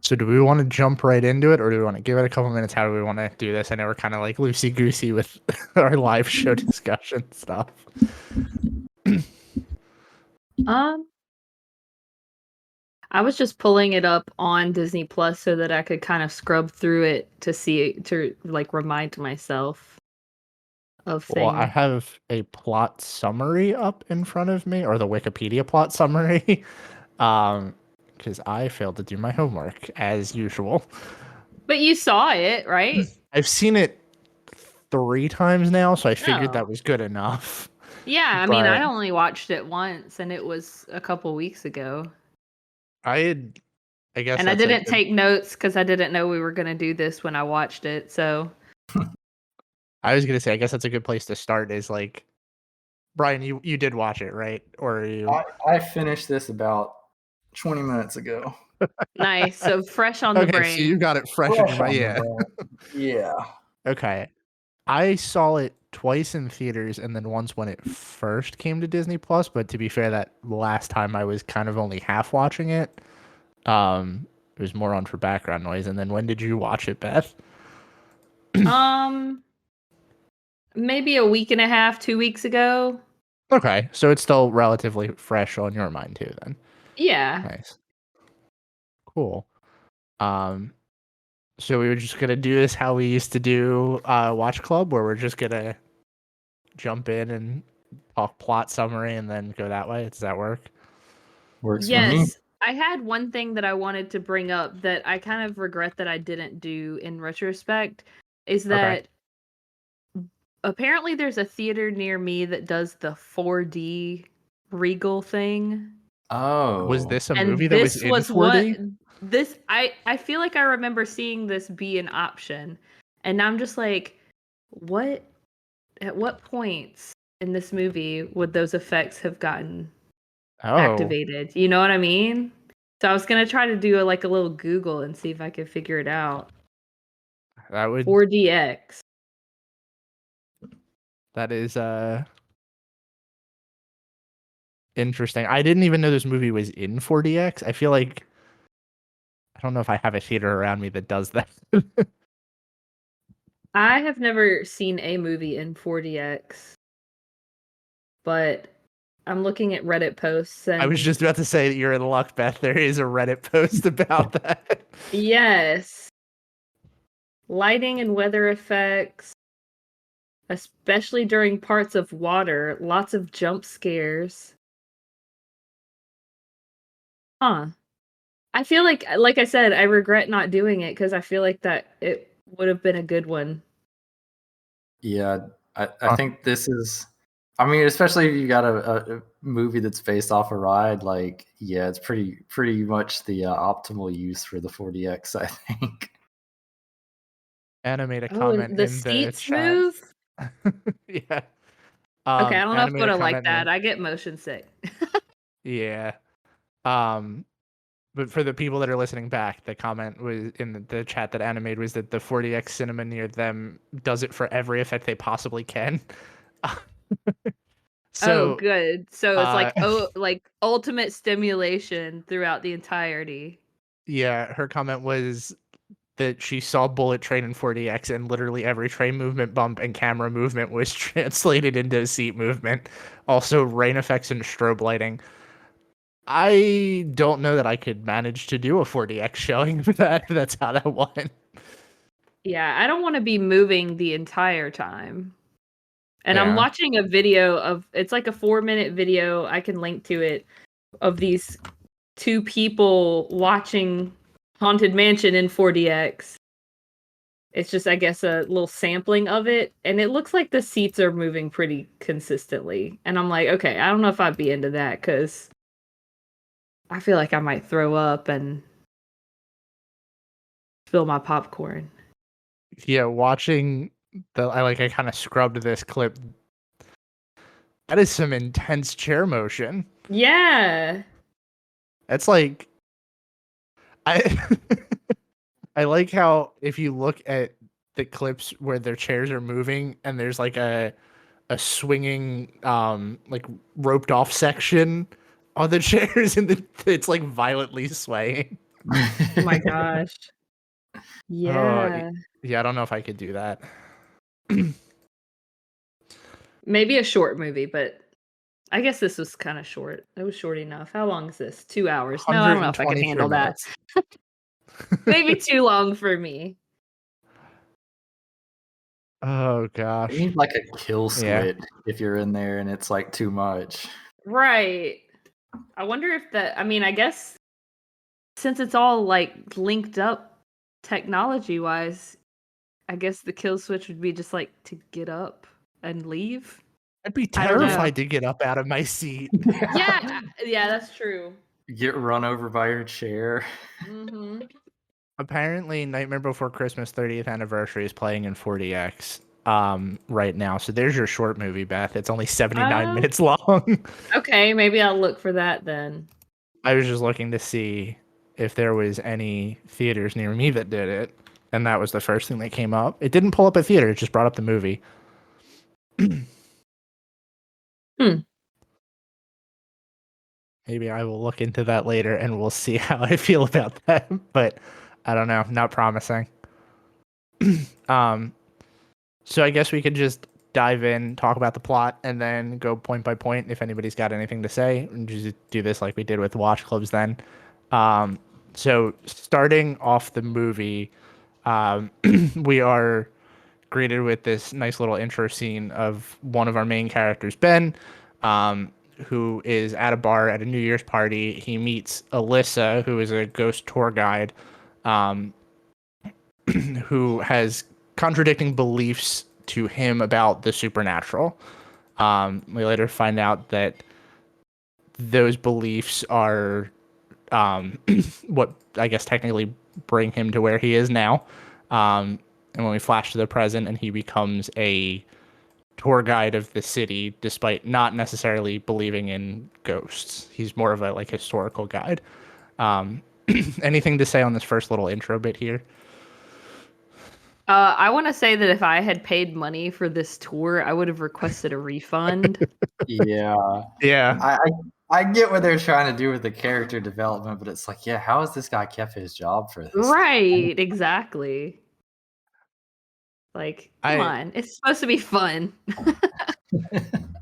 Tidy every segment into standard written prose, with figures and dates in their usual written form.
So do we want to jump right into it, or do we want to give it a couple minutes? How do we want to do this? I know we're kind of like loosey-goosey with our live show discussion stuff. Um, I was just pulling it up on Disney Plus so that I could kind of scrub through it to like remind myself of Well, I things. have a plot summary up in front of me, or the Wikipedia plot summary, because I failed to do my homework as usual. But you saw it, right? I've seen it 3 times now, so I figured that No. was good enough. Yeah, I mean, I But only watched it once, and it was a couple weeks ago. I guess And I that's a didn't good. take notes because I didn't know we were going to do this when I watched it. So, I was gonna say, I guess that's a good place to start. Is like, Brian, you did watch it, right? Or you? I finished this about 20 minutes ago. nice. So, fresh on the Okay, so you brain. got it fresh in your Fresh mind. on the Yeah. brain. Yeah. Okay. I saw it twice in theaters and then once when it first came to Disney Plus, but to be fair, that last time I was kind of only half watching it. It was more on for background noise. And then when did you watch it, Beth? Maybe a week and a half, 2 weeks ago. Okay, so it's still relatively fresh on your mind too, then. Yeah. Nice. Cool. So we were just gonna do this how we used to do Watch Club, where we're just gonna jump in and talk plot summary and then go that way. Does that work? Works for me. Yes. I had one thing that I wanted to bring up that I kind of regret that I didn't do in retrospect is that apparently there's a theater near me that does the 4D Regal thing. Oh. Was this a And movie that was this in was 4D? what this I feel like I remember seeing this be an option. And I'm just like, what at what points in this movie would those effects have gotten activated? You know what I mean? So I was gonna try to do like a little Google and see if I could figure it out. That would 4DX. that is interesting. I didn't even know this movie was in 4DX. I feel like I don't know if I have a theater around me that does that. I have never seen a movie in 4DX, but I'm looking at Reddit posts and I was just about to say that you're in luck, Beth. There is a Reddit post about that. yes. Lighting and weather effects, especially during parts of water, lots of jump scares. Huh. I feel like I said, I regret not doing it because I feel like that it would have been a good one. Yeah, I think this is. I mean, especially if you got a movie that's based off a ride, like yeah, it's pretty much the optimal use for the 4DX, I think. Anna made a Oh, comment and the in the seats chat. move? Yeah. Okay, I don't know Anna if made I a would like comment that. I get motion sick. Yeah. But for the people that are listening back, the comment was in the chat that Anna made was that the 4DX cinema near them does it for every effect they possibly can. Oh, So good. So it's like uh, like ultimate stimulation throughout the entirety. yeah, her comment was that she saw Bullet Train in 4DX and literally every train movement, bump, and camera movement was translated into seat movement. Also, rain effects and strobe lighting. I don't know that I could manage to do a 4DX showing for that. That's how that went. Yeah, I don't want to be moving the entire time. And I'm Yeah. watching a video of it's like a 4-minute video, I can link to it, of these two people watching Haunted Mansion in 4DX. It's just, I guess, a little sampling of it, and it looks like the seats are moving pretty consistently. And I'm like, okay, I don't know if I'd be into that because I feel like I might throw up and spill my popcorn. Yeah, watching I kind of scrubbed this clip. That is some intense chair motion. Yeah. It's like I I like how if you look at the clips where their chairs are moving and there's like a swinging like roped off section on the chairs and it's like violently swaying. Oh my gosh. Yeah. Yeah, I don't know if I could do that. Maybe a short movie, but I guess this was kind of short. It was short enough. How long is this? 2 hours. No, I don't know if I could 123 handle that. minutes. Maybe too long for me. Oh You gosh. need like a kill Yeah. switch if you're in there and it's like too much. Right. I wonder if I mean, I guess since it's all like linked up technology wise, I guess the kill switch would be just like to get up and leave. I'd be I don't know. terrified to get up out of my seat. Yeah, yeah, that's true. Get run over by your chair. Hmm. Apparently, Nightmare Before Christmas 30th anniversary is playing in 40X right now. So there's your short movie, Beth. It's only 79 minutes long. Okay, maybe I'll look for that then. I was just looking to see if there was any theaters near me that did it, and that was the first thing that came up. It didn't pull up a theater; it just brought up the movie. Maybe I will look into that later, and we'll see how I feel about that. But I don't know; not promising. So I guess we could just dive in, talk about the plot, and then go point by point if anybody's got anything to say. And just do this like we did with Watch Clubs then. So starting off the movie, we are greeted with this nice little intro scene of one of our main characters, Ben, who is at a bar at a New Year's party. He meets Alyssa, who is a ghost tour guide, who has contradicting beliefs to him about the supernatural. We later find out that those beliefs are what I guess technically bring him to where he is now. And when we flash to the present, and he becomes a tour guide of the city, despite not necessarily believing in ghosts. He's more of a like historical guide. Anything to say on this first little intro bit here? I want to say that if I had paid money for this tour, I would have requested a refund. Yeah. Yeah. I get what they're trying to do with the character development, but it's like, yeah, how has this guy kept his job for this? Right, exactly. Like, come on. It's supposed to be fun.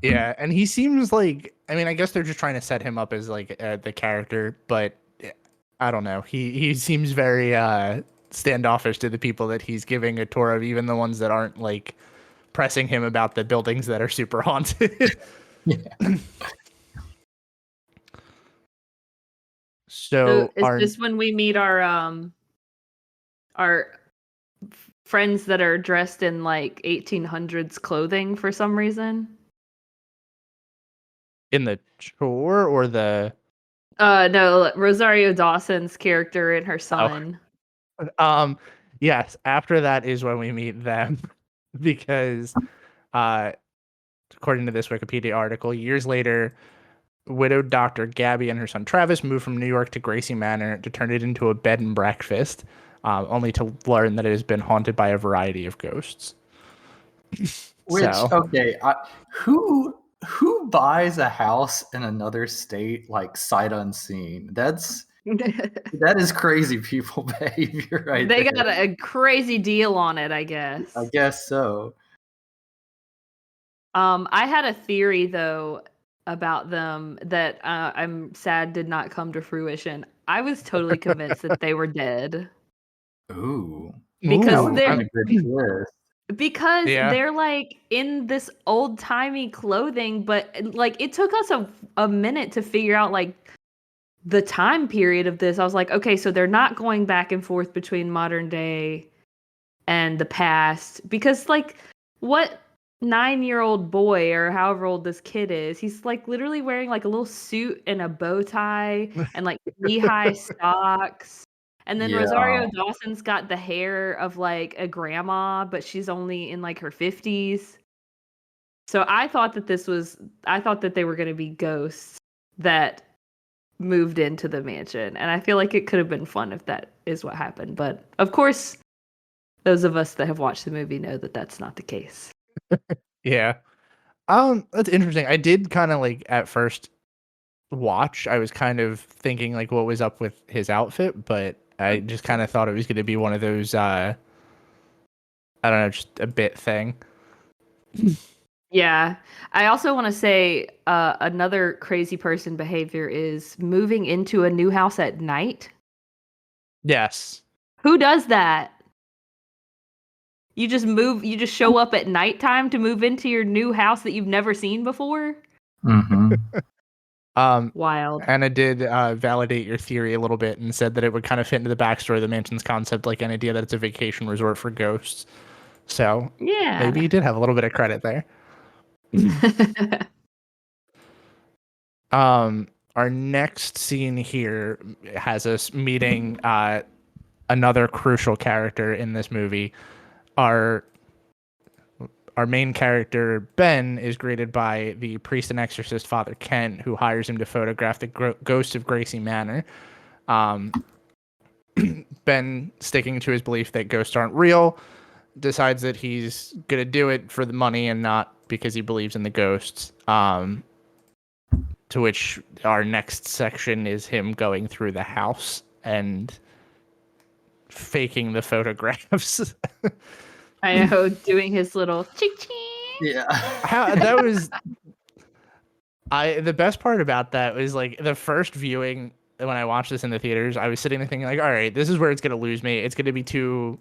Yeah, and he seems like, I mean, I guess they're just trying to set him up as like the character, but I don't know. He seems very standoffish to the people that he's giving a tour of, even the ones that aren't like pressing him about the buildings that are super haunted. Yeah. So is this when we meet our friends that are dressed in like 1800s clothing for some reason? In the tour or the No, Rosario Dawson's character and her son. Yes, after that is when we meet them because according to this Wikipedia article, years later, widowed Dr. Gabby and her son Travis moved from New York to Gracie Manor to turn it into a bed and breakfast, only to learn that it has been haunted by a variety of ghosts. Who buys a house in another state like sight unseen? That is crazy people behavior right They there. got a crazy deal on it, I guess. I guess so. I had a theory though about them that I'm sad did not come to fruition. I was totally convinced that they were dead. Ooh. Because they're like in this old timey clothing, but like it took us a minute to figure out like the time period of this. I was like, okay, so they're not going back and forth between modern day and the past, because like what 9-year-old boy or however old this kid is, he's like literally wearing like a little suit and a bow tie and like knee-high socks. And then Rosario Dawson's got the hair of like a grandma, but she's only in like her 50s. So I thought that they were going to be ghosts that moved into the mansion. And I feel like it could have been fun if that is what happened. But of course, those of us that have watched the movie know that that's not the case. Yeah. That's interesting. I did kind of like at first watch. I was kind of thinking like what was up with his outfit, but I just kind of thought it was going to be one of those I don't know, just a bit thing. Yeah. I also want to say another crazy person behavior is moving into a new house at night. Yes. Who does that? You just show up at nighttime to move into your new house that you've never seen before? Mm-hmm. Wild. Anna did validate your theory a little bit and said that it would kind of fit into the backstory of the mansion's concept, like an idea that it's a vacation resort for ghosts. So Yeah. maybe you did have a little bit of credit there. Our next scene here has us meeting another crucial character in this movie. Our main character, Ben, is greeted by the priest and exorcist Father Kent, who hires him to photograph the ghost of Gracie Manor. Ben, sticking to his belief that ghosts aren't real, decides that he's going to do it for the money and not because he believes in the ghosts. To which our next section is him going through the house and faking the photographs. I know, doing his little ching ching. Yeah. That was the best part about that was like the first viewing when I watched this in the theaters, I was sitting there thinking like, all right, this is where it's gonna lose me. It's gonna be too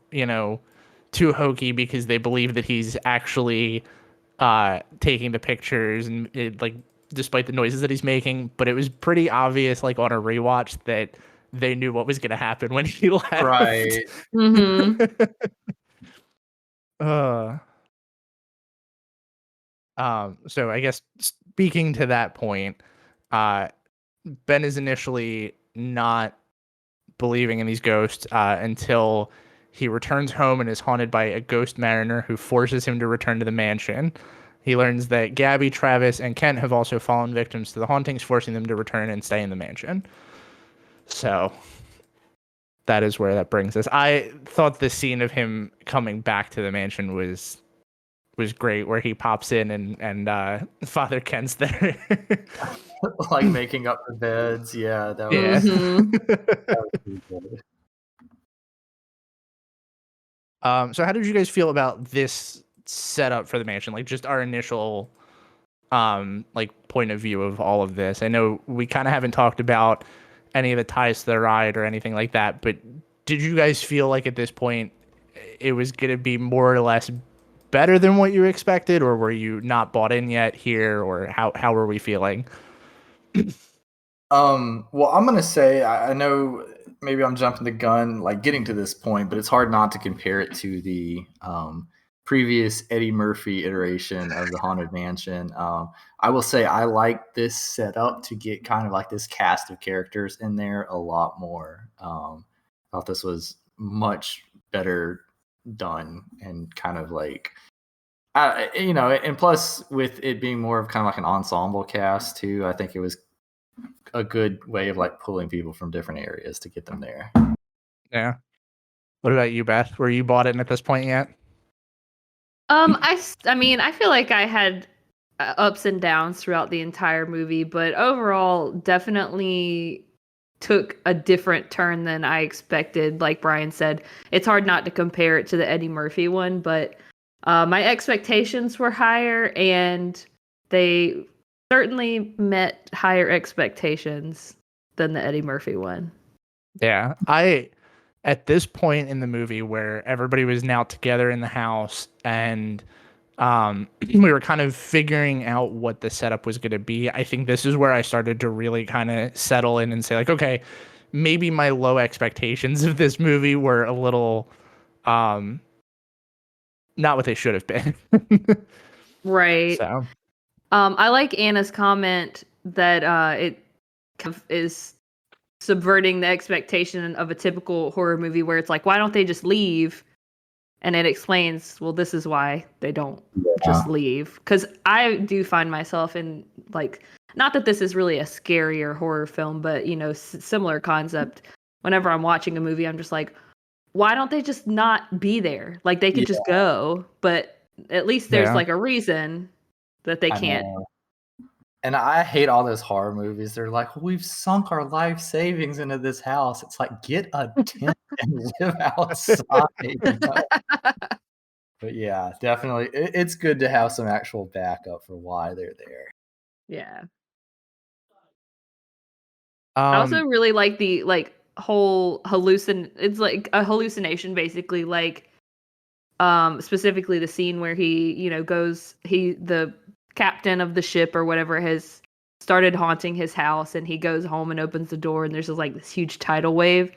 hokey because they believe that he's actually taking the pictures and like despite the noises that he's making, but it was pretty obvious like on a rewatch that they knew what was gonna happen when he left. Right. Mm-hmm. So I guess speaking to that point, Ben is initially not believing in these ghosts until he returns home and is haunted by a ghost mariner who forces him to return to the mansion. He learns that Gabby, Travis, and Kent have also fallen victims to the hauntings, forcing them to return and stay in the mansion. So that is where that brings us. I thought the scene of him coming back to the mansion was great, where he pops in and Father Kent's there. Like making up the beds. Yeah, that was, Yeah. that was pretty good. So how did you guys feel about this setup for the mansion? Like just our initial like point of view of all of this. I know we kind of haven't talked about any of the ties to the ride or anything like that, but did you guys feel like at this point it was going to be more or less better than what you expected, or were you not bought in yet here, or how were we feeling? Well, I'm gonna say I know maybe I'm jumping the gun, like getting to this point, but it's hard not to compare it to the previous Eddie Murphy iteration of the Haunted Mansion. I will say I like this setup to get kind of like this cast of characters in there a lot more. Thought this was much better done and kind of like and plus with it being more of kind of like an ensemble cast too, I think it was a good way of like pulling people from different areas to get them there. Yeah. What about you, Beth? Were you bought in at this point yet? I mean, I feel like I had ups and downs throughout the entire movie, but overall, definitely took a different turn than I expected. Like Brian said, it's hard not to compare it to the Eddie Murphy one, but my expectations were higher, and they certainly met higher expectations than the Eddie Murphy one. Yeah. At this point in the movie where everybody was now together in the house and we were kind of figuring out what the setup was going to be, I think this is where I started to really kind of settle in and say like, okay, maybe my low expectations of this movie were a little not what they should have been. Right. So I like Anna's comment that it kind of is subverting the expectation of a typical horror movie where it's like, why don't they just leave? And it explains, well, this is why they don't just leave. Because I do find myself in, like, not that this is really a scarier horror film, but, similar concept. Whenever I'm watching a movie, I'm just like, why don't they just not be there? Like, they could just go. But at least there's, like, a reason that they can't And I hate all those horror movies. They're like, we've sunk our life savings into this house. It's like, get a tent and live outside. But yeah, definitely, it's good to have some actual backup for why they're there. Yeah. I also really like the whole it's like a hallucination basically, like specifically the scene where he, the captain of the ship or whatever has started haunting his house, and he goes home and opens the door and there's this huge tidal wave,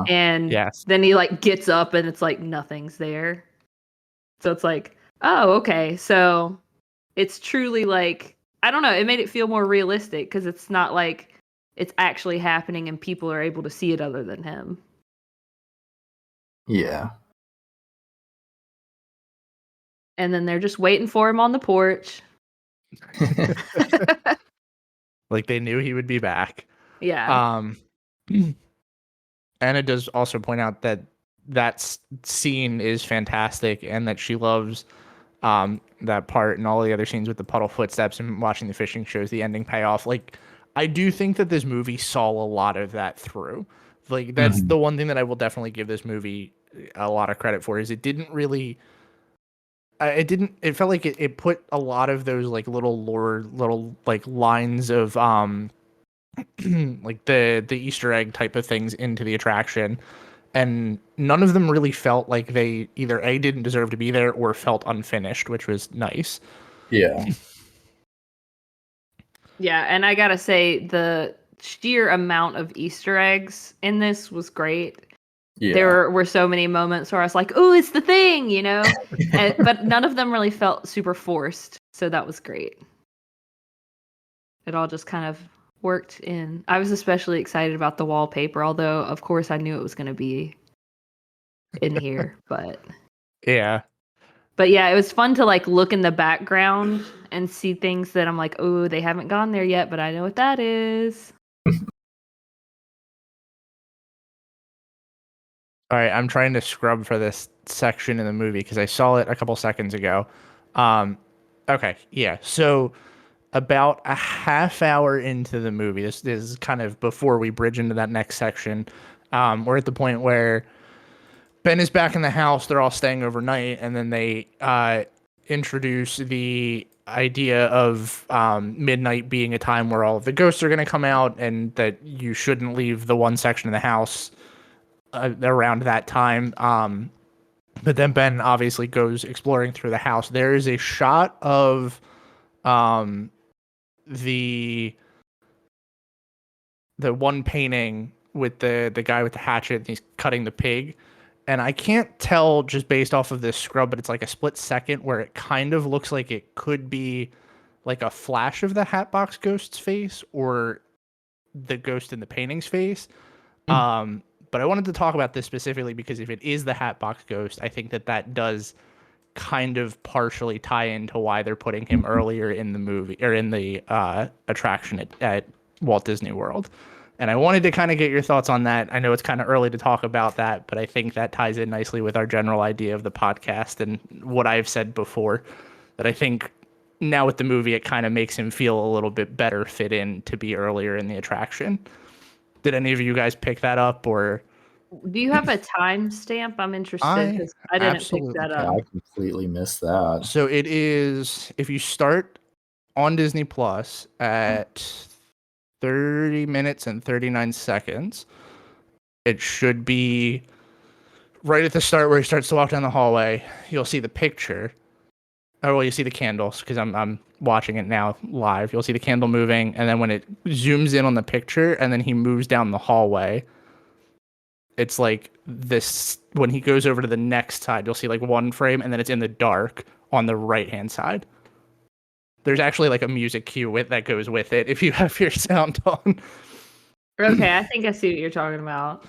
and Yes. then he gets up and it's like nothing's there. So it's like, oh, okay. So it's truly I don't know, it made it feel more realistic because it's not like it's actually happening and people are able to see it other than him. Yeah. And then they're just waiting for him on the porch. Like they knew he would be back. Yeah. Anna does also point out that scene is fantastic and that she loves that part and all the other scenes with the puddle footsteps and watching the fishing shows, the ending payoff. Like, I do think that this movie saw a lot of that through. Like, that's the one thing that I will definitely give this movie a lot of credit for, is it didn't really... it felt like it put a lot of those little lines of like the Easter egg type of things into the attraction, and none of them really felt like they either didn't deserve to be there or felt unfinished, which was nice. Yeah. Yeah, and I gotta say the sheer amount of Easter eggs in this was great. Yeah. There were so many moments where I was like, "Oh, it's the thing," but none of them really felt super forced, so that was great. It all just kind of worked in. I was especially excited about the wallpaper, although of course I knew it was going to be in here, but yeah, it was fun to look in the background and see things that I'm like, "Oh, they haven't gone there yet, but I know what that is." All right, I'm trying to scrub for this section in the movie because I saw it a couple seconds ago. Okay, yeah. So about a half hour into the movie, this is kind of before we bridge into that next section. We're at the point where Ben is back in the house. They're all staying overnight, and then they introduce the idea of midnight being a time where all of the ghosts are going to come out, and that you shouldn't leave the one section of the house around that time. But then Ben obviously goes exploring through the house. There is a shot of the one painting with the guy with the hatchet, and he's cutting the pig. And I can't tell just based off of this scrub, but it's like a split second where it kind of looks like it could be like a flash of the Hatbox Ghost's face or the ghost in the painting's face. But I wanted to talk about this specifically because if it is the Hatbox Ghost, I think that does kind of partially tie into why they're putting him earlier in the movie or in the attraction at Walt Disney World. And I wanted to kind of get your thoughts on that. I know it's kind of early to talk about that, but I think that ties in nicely with our general idea of the podcast and what I've said before, that I think now with the movie, it kind of makes him feel a little bit better fit in to be earlier in the attraction. Did any of you guys pick that up, or do you have a timestamp? I'm interested because I didn't pick that up. I completely missed that. So it is, if you start on Disney Plus at 30 minutes and 39 seconds, it should be right at the start where he starts to walk down the hallway. You'll see the picture. Oh, well, you see the candles because I'm watching it now live. You'll see the candle moving, and then when it zooms in on the picture and then he moves down the hallway, it's like this. When he goes over to the next side, you'll see like one frame, and then it's in the dark on the right-hand side. There's actually like a music cue that goes with it if you have your sound on. Okay, I think I see what you're talking about.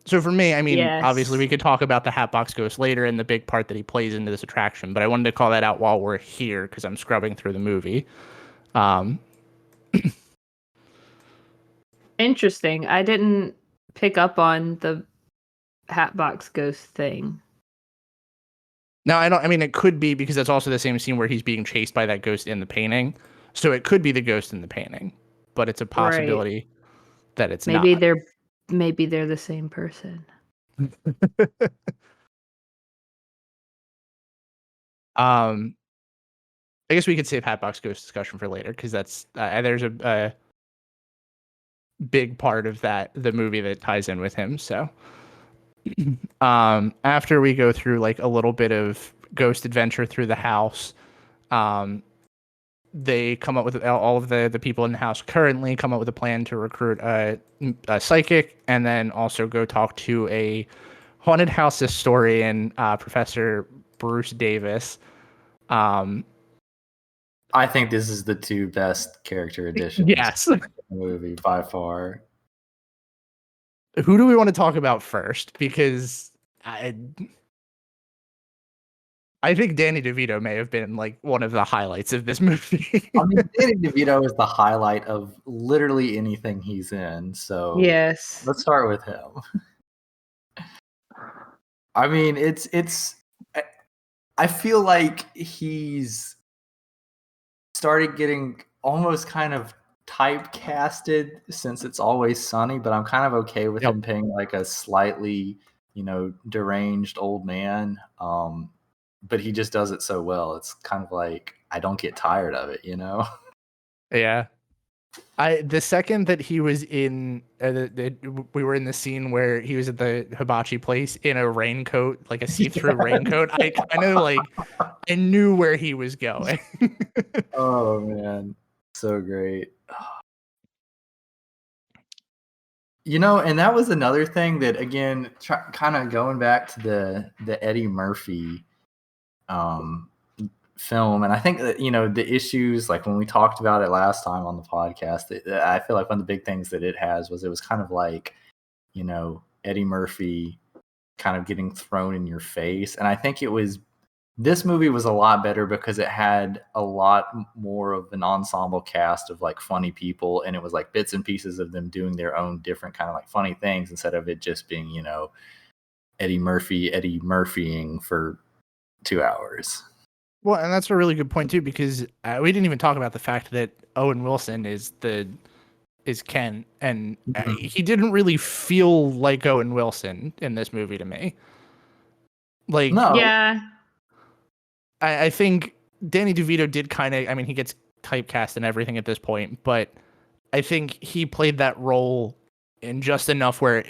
So for me, I mean, yes. Obviously we could talk about the Hatbox Ghost later and the big part that he plays into this attraction, but I wanted to call that out while we're here because I'm scrubbing through the movie. Interesting. I didn't pick up on the Hatbox Ghost thing. No, I don't. I mean, it could be because that's also the same scene where he's being chased by that ghost in the painting. So it could be the ghost in the painting, but it's a possibility that it's Maybe not. they're the same person. I guess we could save Hatbox Ghost discussion for later because that's there's a big part of the movie that ties in with him. So, after we go through like a little bit of ghost adventure through the house, they come up with all of the people in the house currently come up with a plan to recruit a psychic and then also go talk to a haunted house historian, Professor Bruce Davis. I think this is the two best character additions Yes. in the movie by far. Who do we want to talk about first? Because I think Danny DeVito may have been like one of the highlights of this movie. I mean, Danny DeVito is the highlight of literally anything he's in. So Yes. let's start with him. I mean, I feel like he's started getting almost kind of typecasted since It's Always Sunny, but I'm kind of okay with him playing like a slightly, deranged old man. But he just does it so well. It's kind of like I don't get tired of it, Yeah. The second that he was in, we were in the scene where he was at the hibachi place in a raincoat, like a see-through raincoat. I kind of like, I knew where he was going. Oh man, so great. And that was another thing that, again, kind of going back to the Eddie Murphy film, and I think that the issues, like when we talked about it last time on the podcast, I feel like one of the big things that it was kind of like Eddie Murphy kind of getting thrown in your face, and I think this movie was a lot better because it had a lot more of an ensemble cast of like funny people, and it was like bits and pieces of them doing their own different kind of like funny things instead of it just being Eddie Murphying for 2 hours. Well, and that's a really good point too, because we didn't even talk about the fact that Owen Wilson is Ken, and he didn't really feel like Owen Wilson in this movie to me. Like, no. Yeah. I think Danny DeVito did kind of, I mean, he gets typecast and everything at this point, but I think he played that role in just enough where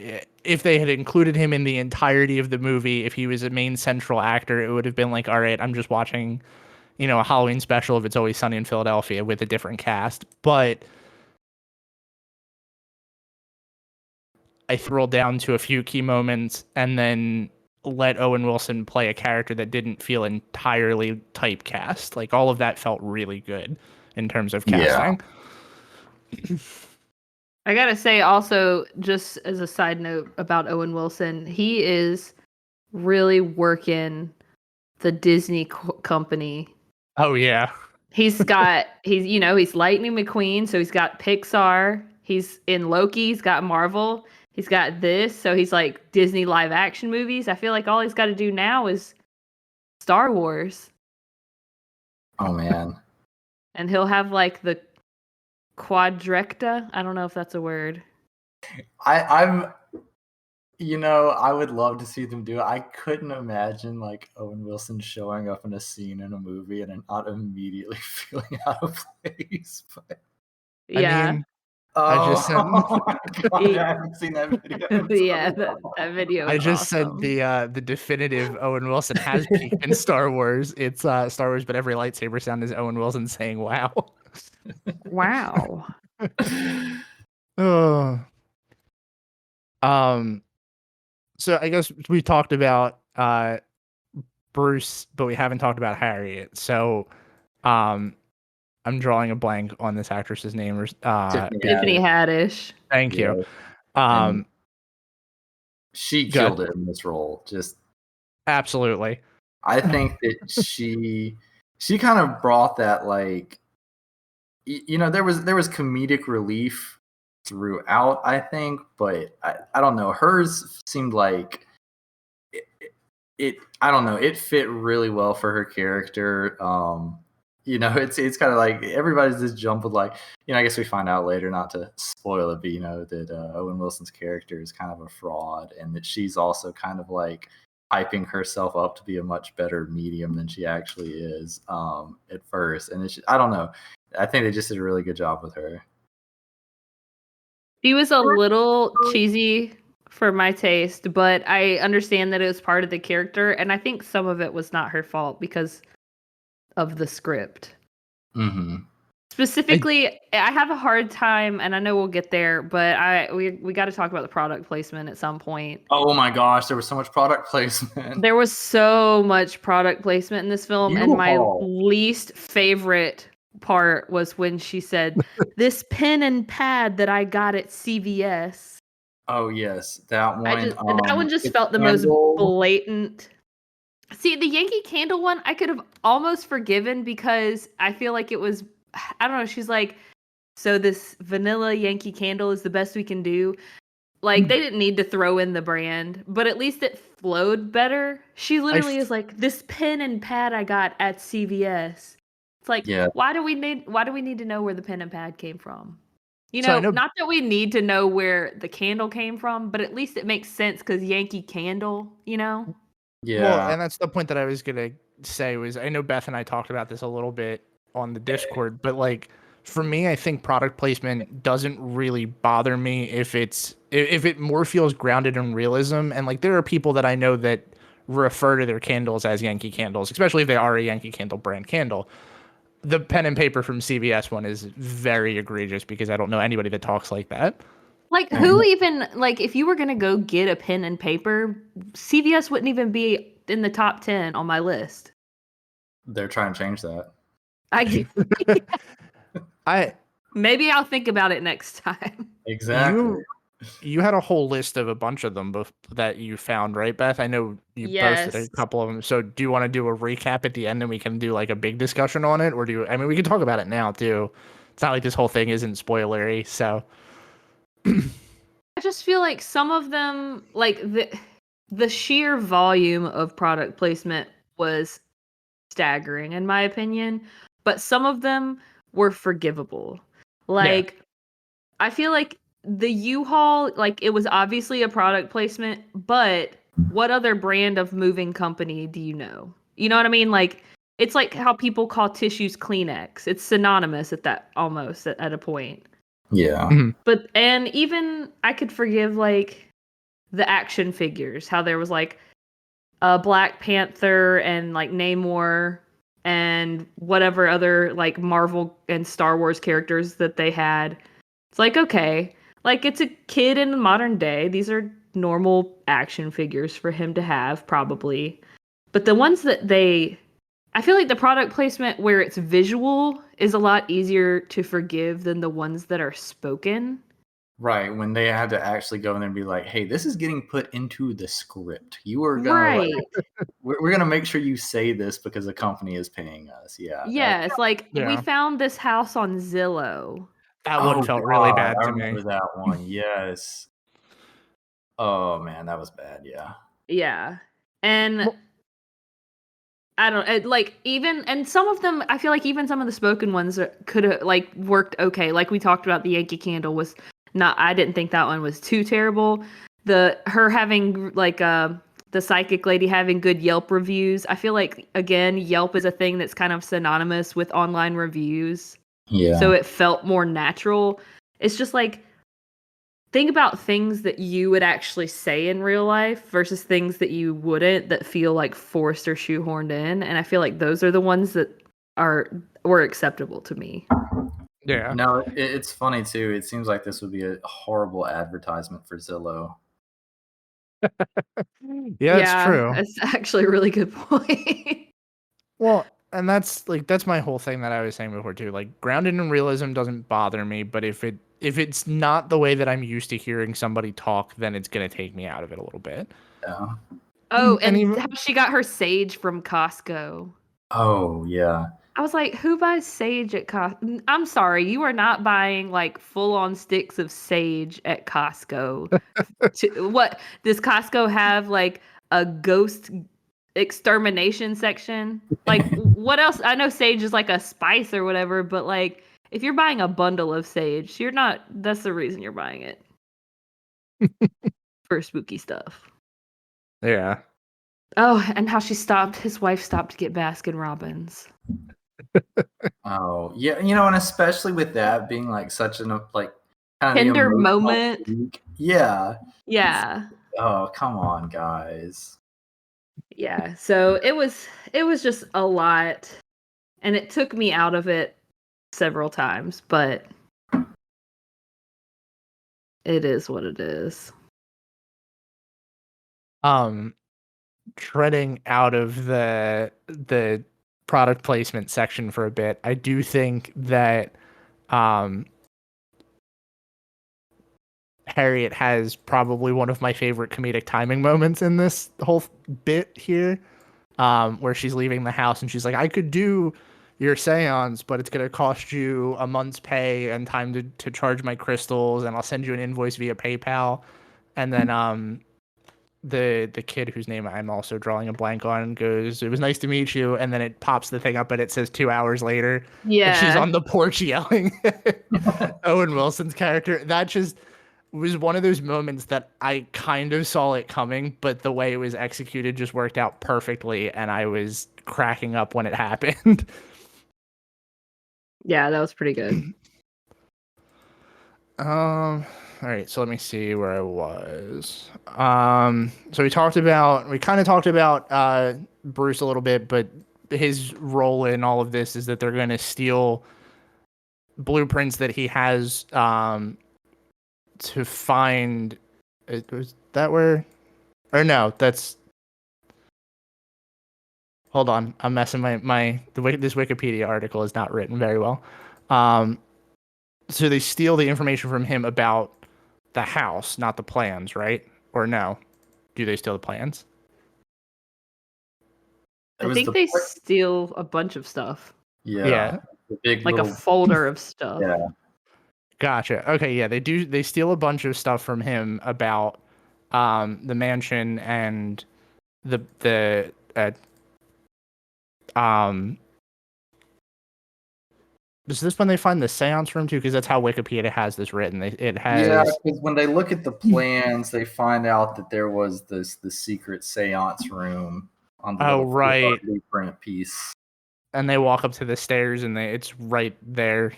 if they had included him in the entirety of the movie, if he was a main central actor, it would have been like, all right, I'm just watching, a Halloween special of It's Always Sunny in Philadelphia with a different cast. But I thrilled down to a few key moments and then let Owen Wilson play a character that didn't feel entirely typecast. Like, all of that felt really good in terms of casting. Yeah. I gotta say, also, just as a side note about Owen Wilson, he is really working the Disney company. Oh yeah, he's Lightning McQueen, so he's got Pixar. He's in Loki. He's got Marvel. He's got this, so he's like Disney live action movies. I feel like all he's got to do now is Star Wars. Oh man, and he'll have like the quadrecta. I don't know if that's a word. I would love to see them do it. I couldn't imagine like Owen Wilson showing up in a scene in a movie and not immediately feeling out of place. But yeah. I mean, I just said, I haven't seen that video. Yeah, that video. I just awesome. said the definitive Owen Wilson has peaked in Star Wars. It's Star Wars, but every lightsaber sound is Owen Wilson saying "Wow." Wow. Oh. So I guess we talked about Bruce, but we haven't talked about Harriet. So, I'm drawing a blank on this actress's name. Tiffany Haddish. Thank you. She killed it in this role. Just absolutely. I think that she kind of brought that, like, there was comedic relief throughout, I think, but I don't know. Hers seemed like it I don't know. It fit really well for her character. it's kind of like everybody's just jumping like, I guess we find out later, not to spoil it, but that Owen Wilson's character is kind of a fraud, and that she's also kind of like hyping herself up to be a much better medium than she actually is at first. And I don't know. I think they just did a really good job with her. She was a little cheesy for my taste, but I understand that it was part of the character, and I think some of it was not her fault because of the script. Mm-hmm. Specifically, I have a hard time, and I know we'll get there, but we got to talk about the product placement at some point. Oh my gosh, there was so much product placement. There was so much product placement in this film, and my least favorite part was when she said, "This pen and pad that I got at CVS." Oh yes, that one. That one just felt the most blatant. See, the Yankee Candle one, I could have almost forgiven because I feel like it was, I don't know, she's like, so this vanilla Yankee Candle is the best we can do. Like, they didn't need to throw in the brand, but at least it flowed better. She literally is like, this pen and pad I got at CVS. It's like, why do we need to know where the pen and pad came from? Not that we need to know where the candle came from, but at least it makes sense because Yankee Candle, Yeah. Well, and that's the point that I was going to say was, I know Beth and I talked about this a little bit on the Discord, but like, for me, I think product placement doesn't really bother me if it more feels grounded in realism. And like, there are people that I know that refer to their candles as Yankee Candles, especially if they are a Yankee Candle brand candle. The pen and paper from CVS one is very egregious because I don't know anybody that talks like that. Like, who even, like, if you were going to go get a pen and paper, CVS wouldn't even be in the top 10 on my list. They're trying to change that. Maybe I'll think about it next time. Exactly. You had a whole list of a bunch of them that you found, right, Beth? I know you posted a couple of them. So do you want to do a recap at the end and we can do like a big discussion on it? Or we can talk about it now too. It's not like this whole thing isn't spoilery, so. I just feel like some of them, like the sheer volume of product placement was staggering in my opinion, but some of them were forgivable. Like, I feel like the U-Haul, like, it was obviously a product placement, but what other brand of moving company do you know? You know what I mean? Like, it's like how people call tissues Kleenex. It's synonymous at that, almost at a point. Yeah. But, and even I could forgive like the action figures, how there was like a Black Panther and like Namor and whatever other like Marvel and Star Wars characters that they had. It's like, okay, like, it's a kid in the modern day. These are normal action figures for him to have, probably. But the ones that I feel like the product placement where it's visual is a lot easier to forgive than the ones that are spoken. Right, when they had to actually go in there and be like, hey, this is getting put into the script. You are going to, we're going to make sure you say this because the company is paying us. Yeah. Yeah, it's like, we found this house on Zillow. That one felt really bad to me. I remember that one, yes. Oh, man, that was bad, yeah. Yeah. And I don't, like, even, and some of them, I feel like even some of the spoken ones could have, like, worked okay. Like we talked about, the Yankee Candle was not, I didn't think that one was too terrible. Her having, like, the psychic lady having good Yelp reviews. I feel like, again, Yelp is a thing that's kind of synonymous with online reviews. Yeah. So it felt more natural. It's just like, think about things that you would actually say in real life versus things that you wouldn't, that feel like forced or shoehorned in. And I feel like those are the ones that were acceptable to me. Yeah. No, it's funny too. It seems like this would be a horrible advertisement for Zillow. Yeah, it's true. It's actually a really good point. Well, and that's my whole thing that I was saying before too. Like, grounded in realism doesn't bother me, but if it's not the way that I'm used to hearing somebody talk, then it's gonna take me out of it a little bit. Yeah. Oh, and how she got her sage from Costco. Oh, yeah. I was like, who buys sage at Costco? I'm sorry, you are not buying like full-on sticks of sage at Costco. What does Costco have, like a ghost extermination section. Like, what else? I know sage is like a spice or whatever, but like, if you're buying a bundle of sage, you're not. That's the reason you're buying it for spooky stuff. Yeah. Oh, and how his wife stopped to get Baskin Robbins. Oh yeah, and especially with that being like such an like kind of Tender emotional moment. peak. Yeah. Yeah. Oh come on, guys. Yeah. So it was just a lot, and it took me out of it several times, but it is what it is. Treading out of the product placement section for a bit, I do think that Harriet has probably one of my favorite comedic timing moments in this whole bit here, where she's leaving the house and she's like, I could do your seance, but it's going to cost you a month's pay and time to charge my crystals, and I'll send you an invoice via PayPal. And then the kid whose name I'm also drawing a blank on goes, it was nice to meet you, and then it pops the thing up and it says 2 hours later. Yeah. And she's on the porch yelling Owen Wilson's character. That just was one of those moments that I kind of saw it coming, but the way it was executed just worked out perfectly, and I was cracking up when it happened. Yeah, that was pretty good. All right, so let me see where I was. So we kind of talked about Bruce a little bit, but his role in all of this is that they're going to steal blueprints that he has to find. Was that where? Or no, that's. Hold on, I'm messing this Wikipedia article is not written very well. So they steal the information from him about the house, not the plans, right? Or no? Do they steal the plans? I think they steal a bunch of stuff. Yeah. The big like little, a folder of stuff. Yeah. Gotcha. Okay, yeah, they do. They steal a bunch of stuff from him about the mansion and the is this when they find the seance room too? Because that's how Wikipedia has this written. It has. Yeah, because when they look at the plans, they find out that there was the secret seance room on the little right blueprint piece. And they walk up to the stairs, and it's right there.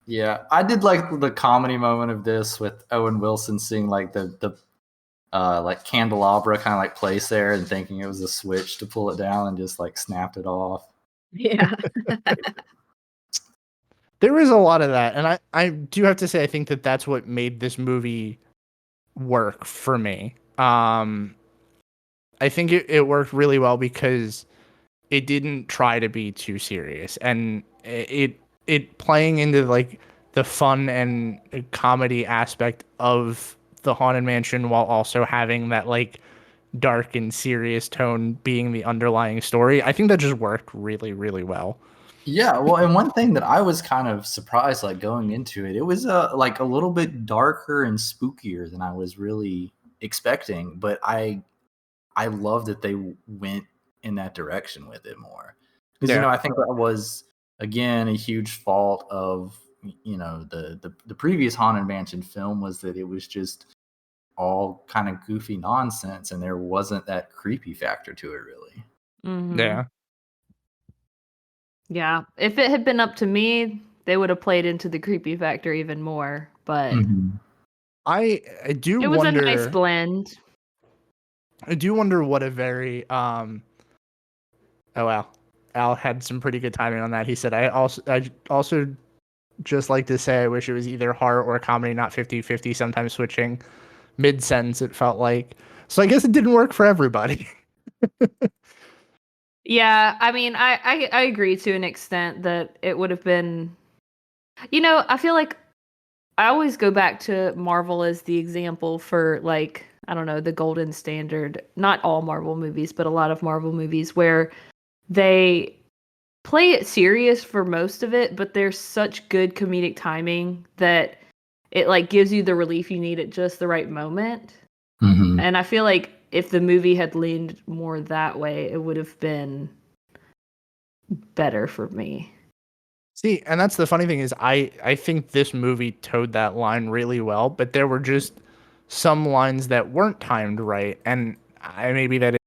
Yeah, I did like the comedy moment of this with Owen Wilson seeing like the like candelabra kind of like place there and thinking it was a switch to pull it down and just like snapped it off. Yeah. There is a lot of that, and I do have to say I think that that's what made this movie work for me. I think it worked really well because it didn't try to be too serious, and it playing into like the fun and comedy aspect of the Haunted Mansion while also having that like dark and serious tone being the underlying story. I think that just worked really, really well. Yeah, well, and one thing that I was kind of surprised, like going into it, it was like a little bit darker and spookier than I was really expecting. But I love that they went in that direction with it more, because I think that was again a huge fault of the previous Haunted Mansion film was that it was just all kind of goofy nonsense, and there wasn't that creepy factor to it really. Mm-hmm. Yeah. Yeah, if it had been up to me, they would have played into the creepy factor even more. But I do. It was wonder, a nice blend. I do wonder what a very Oh wow, Al had some pretty good timing on that. He said, I also just like to say I wish it was either horror or comedy, not 50-50. Sometimes switching mid sentence, it felt like. So I guess it didn't work for everybody. Yeah, I mean, I agree to an extent that it would have been. I feel like I always go back to Marvel as the example for, like, I don't know, the golden standard. Not all Marvel movies, but a lot of Marvel movies where they play it serious for most of it, but there's such good comedic timing that it like gives you the relief you need at just the right moment. Mm-hmm. And I feel like if the movie had leaned more that way, it would have been better for me. See, and that's the funny thing is I think this movie towed that line really well, but there were just some lines that weren't timed right, and maybe that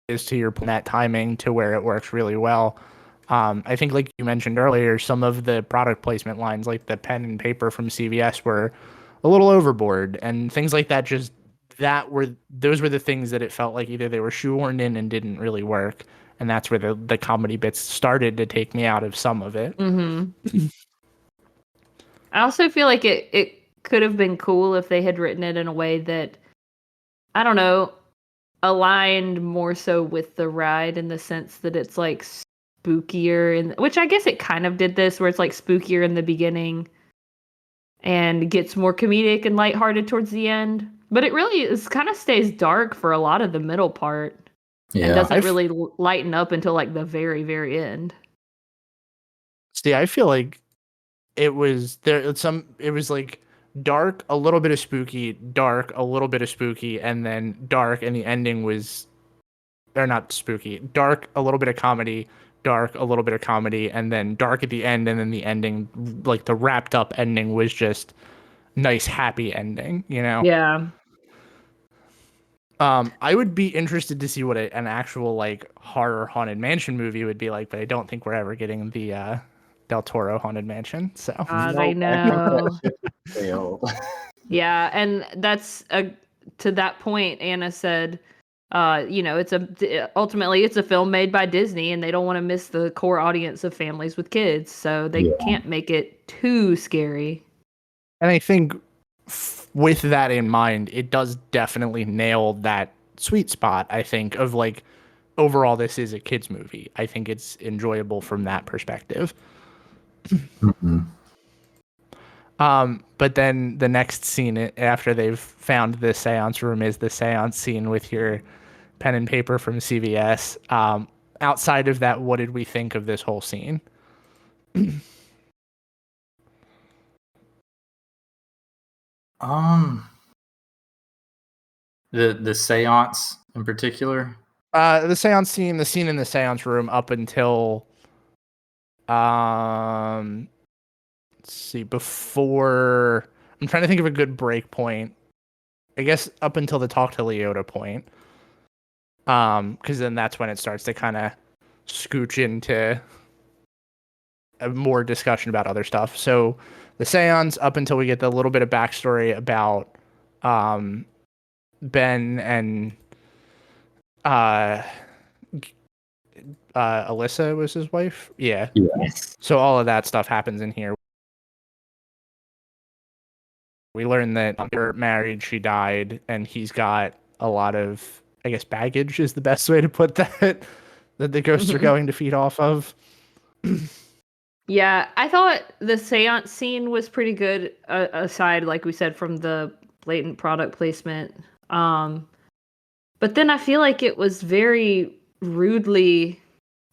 is to your point, that timing to where it works really well. I think, like you mentioned earlier, some of the product placement lines, like the pen and paper from CVS, were a little overboard, and things like that. Those were the things that it felt like either they were shoehorned in and didn't really work, and that's where the comedy bits started to take me out of some of it. Mm-hmm. I also feel like it could have been cool if they had written it in a way that, I don't know, aligned more so with the ride, in the sense that it's like spookier, and which I guess it kind of did this, where it's like spookier in the beginning and gets more comedic and lighthearted towards the end. But it really is kind of stays dark for a lot of the middle part. And doesn't really lighten up until like the very, very end. See, I feel like it was like dark, a little bit of spooky, dark, a little bit of spooky, and then dark, and the ending was, or not spooky, dark, a little bit of comedy, dark, a little bit of comedy, and then dark at the end, and then the ending, like the wrapped up ending, was just nice, happy ending, you know? Yeah. I would be interested to see what an actual like horror haunted mansion movie would be like, but I don't think we're ever getting the Del Toro haunted mansion. So I know. Failed. Yeah, and that's to that point. Anna said, ultimately it's a film made by Disney, and they don't want to miss the core audience of families with kids, so they can't make it too scary. And I think with that in mind, it does definitely nail that sweet spot, I think, of like, overall, this is a kid's movie. I think it's enjoyable from that perspective. Mm-hmm. But then the next scene after they've found the seance room is the seance scene with your pen and paper from CVS. Outside of that, what did we think of this whole scene? The seance in particular. The seance scene, the scene in the seance room up until let's see, before, I'm trying to think of a good break point. I guess up until the talk to Leota point. Because then that's when it starts to kind of scooch into a more discussion about other stuff. So the seance up until we get the little bit of backstory about Ben and Alyssa was his wife. Yeah. Yes. So all of that stuff happens in here. We learn that they're married, she died, and he's got a lot of, I guess, baggage is the best way to put that, that the ghosts are going to feed off of. Yeah, I thought the seance scene was pretty good, aside, like we said, from the blatant product placement. But then I feel like it was very rudely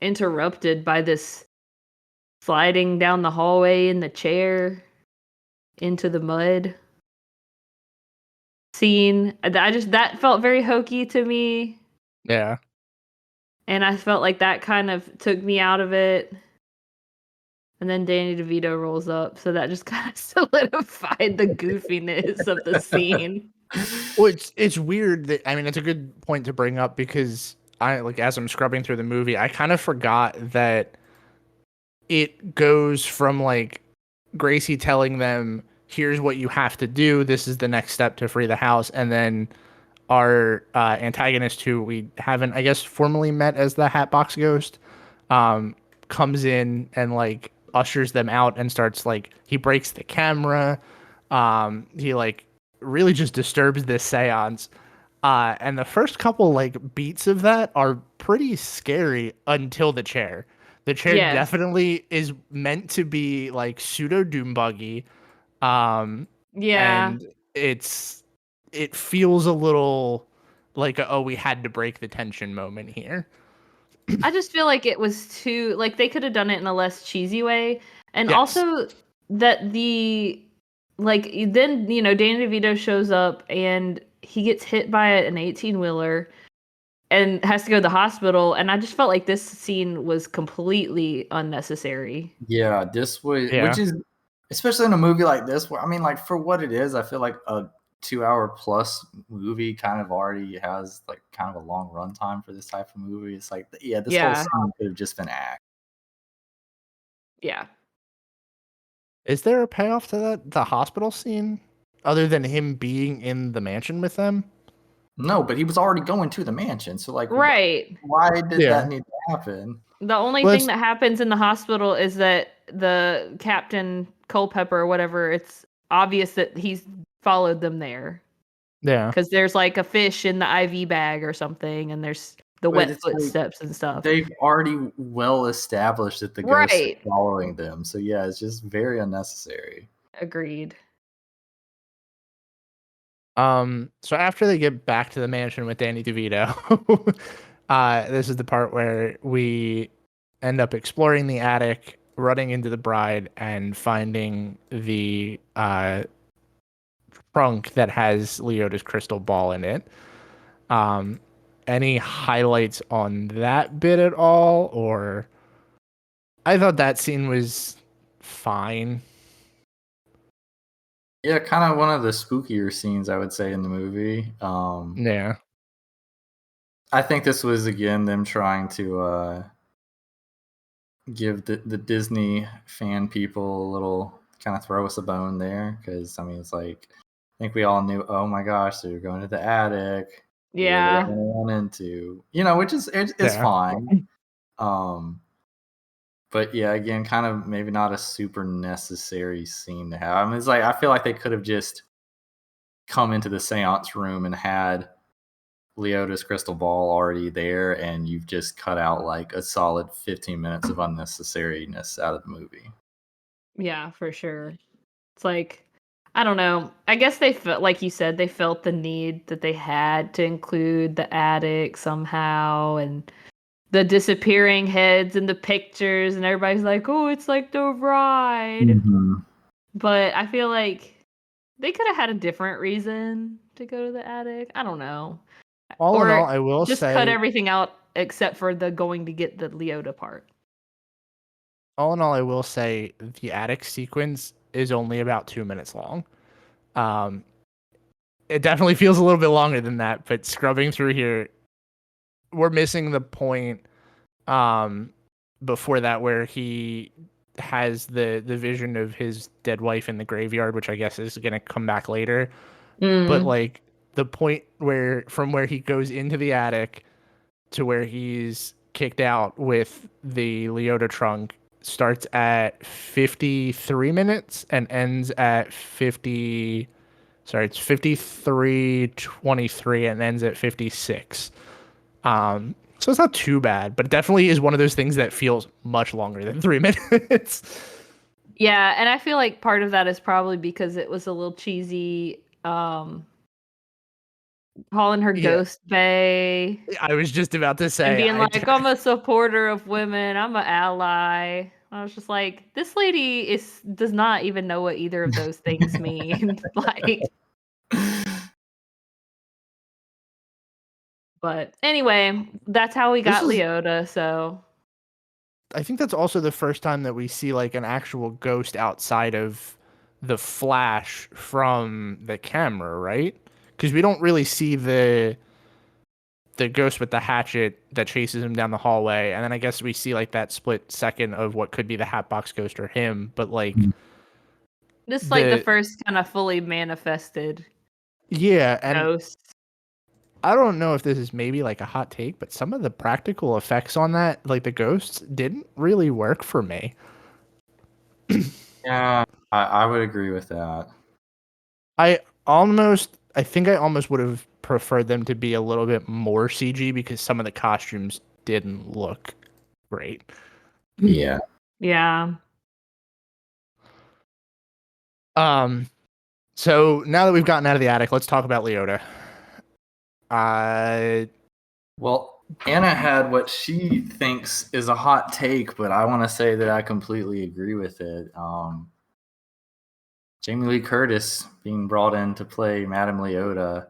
interrupted by this sliding down the hallway in the chair into the mud scene. That felt very hokey to me. Yeah. And I felt like that kind of took me out of it. And then Danny DeVito rolls up, so that just kind of solidified the goofiness of the scene. Well, it's weird that, I mean, it's a good point to bring up, because I, like, as I'm scrubbing through the movie, I kind of forgot that it goes from like Gracie telling them, here's what you have to do, this is the next step to free the house, and then our antagonist, who we haven't, I guess, formally met as the Hatbox Ghost, comes in and like ushers them out and starts, like, he breaks the camera, he like really just disturbs this seance, and the first couple like beats of that are pretty scary until the chair. The chair definitely is meant to be like pseudo doom buggy, and it feels a little like we had to break the tension moment here. I just feel like it was too, like, they could have done it in a less cheesy way, and Yes. also that the like then Danny DeVito shows up and he gets hit by an 18-wheeler and has to go to the hospital, and I just felt like this scene was completely unnecessary. Yeah, this was, Yeah. which is, especially in a movie like this, where I mean, like for what it is, I feel like a 2 hour plus movie kind of already has like kind of a long runtime for this type of movie. It's like, yeah, this whole Yeah. scene could have just been act. Yeah. Is there a payoff to the hospital scene other than him being in the mansion with them? No, but he was already going to the mansion, so like, Right. why did Yeah. that need to happen? The only Well, thing it's- that happens in the hospital is that the Captain Culpepper or whatever, it's obvious that he's followed them there. Yeah. Because there's like a fish in the IV bag or something, and there's the But wet it's like, footsteps and stuff. They've already well established that the ghosts Right. are following them, so yeah, it's just very unnecessary. Agreed. So after they get back to the mansion with Danny DeVito, this is the part where we end up exploring the attic, running into the bride, and finding the trunk that has Leota's crystal ball in it. Any highlights on that bit at all? Or I thought that scene was fine. Yeah, kind of one of the spookier scenes, I would say, in the movie. Yeah. I think this was again them trying to give the Disney fan people a little, kind of throw us a bone there, because I mean, it's like, I think we all knew, oh my gosh, they're going to the attic. Yeah. They're gonna run into, which is it's Yeah. fine. But yeah, again, kind of maybe not a super necessary scene to have. I mean, it's like, I feel like they could have just come into the seance room and had Leota's crystal ball already there, and you've just cut out like a solid 15 minutes of unnecessariness out of the movie. Yeah, for sure. It's like, I don't know. I guess they felt, like you said, they felt the need that they had to include the attic somehow, and the disappearing heads in the pictures, and everybody's like, oh, it's like the ride. Mm-hmm. But I feel like they could have had a different reason to go to the attic. I don't know. All in Or all, I will just say cut everything out except for the going to get the Leota part. all in all, I will say the attic sequence is only about 2 minutes long. It definitely feels a little bit longer than that, but scrubbing through here, we're missing the point before that where he has the vision of his dead wife in the graveyard, which I guess is going to come back later. But like the point from where he goes into the attic to where he's kicked out with the Leota trunk starts at 53 minutes and ends at 53:23 and ends at 56. So it's not too bad, but it definitely is one of those things that feels much longer than 3 minutes. Yeah, and I feel like part of that is probably because it was a little cheesy. Calling her Yeah. Ghost Bay I was just about to say, and being like, I'm a supporter of women, I'm an ally. I was just like, this lady does not even know what either of those things mean. Like, but anyway, that's how we This got is- Leota. So I think that's also the first time that we see like an actual ghost outside of the flash from the camera, right? Because we don't really see the ghost with the hatchet that chases him down the hallway, and then I guess we see like that split second of what could be the Hatbox Ghost or him, but like this is like the The- first kind of fully manifested yeah, and ghost. I don't know if this is maybe like a hot take, but some of the practical effects on that, like the ghosts, didn't really work for me. Yeah, I would agree with that. I think I almost would have preferred them to be a little bit more CG because some of the costumes didn't look great. Yeah. Yeah. So now that we've gotten out of the attic, let's talk about Leota. Well, Anna had what she thinks is a hot take, but I want to say that I completely agree with it. Jamie Lee Curtis being brought in to play Madame Leota.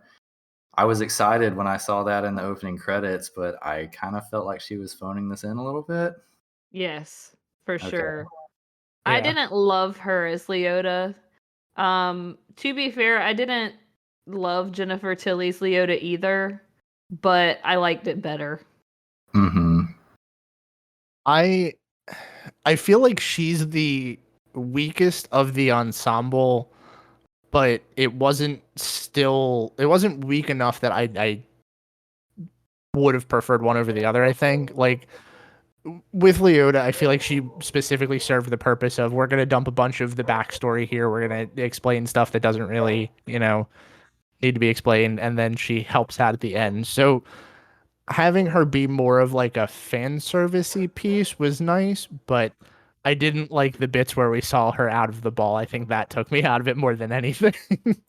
I was excited when I saw that in the opening credits, but I kind of felt like she was phoning this in a little bit. Yes, for Okay. sure. I Yeah. didn't love her as Leota. To be fair, I didn't love Jennifer Tilly's Leota either, but I liked it better. Mm-hmm. I feel like she's the weakest of the ensemble, but it wasn't weak enough that I would have preferred one over the other, I think. Like with Leota, I feel like she specifically served the purpose of we're gonna dump a bunch of the backstory here, we're gonna explain stuff that doesn't really, need to be explained, and then she helps out at the end. So having her be more of like a fan servicey piece was nice, but I didn't like the bits where we saw her out of the ball. I think that took me out of it more than anything.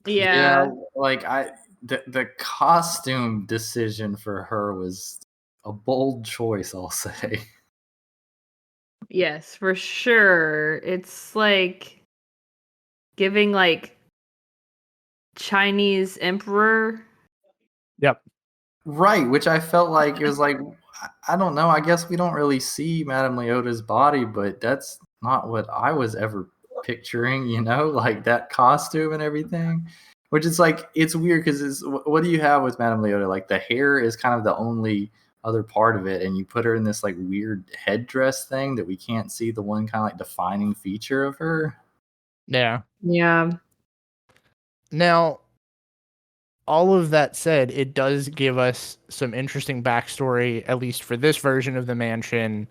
Yeah. like the costume decision for her was a bold choice, I'll say. Yes, for sure. It's like giving like Chinese emperor. Yep. Right, which I felt like it was like I don't know. I guess we don't really see Madame Leota's body, but that's not what I was ever picturing. Like that costume and everything. Which is like it's weird because what do you have with Madame Leota? Like the hair is kind of the only other part of it, and you put her in this like weird headdress thing that we can't see the one kind of like defining feature of her. Yeah. Yeah. Now, all of that said, it does give us some interesting backstory, at least for this version of the mansion,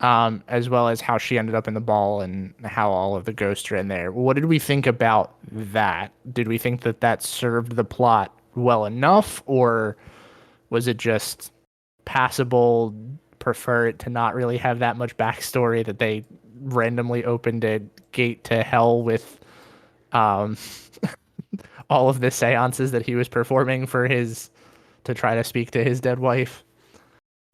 as well as how she ended up in the ball and how all of the ghosts are in there. What did we think about that? Did we think that that served the plot well enough, or was it just passable? Prefer it to not really have that much backstory, that they randomly opened a gate to hell with um all of the seances that he was performing to try to speak to his dead wife.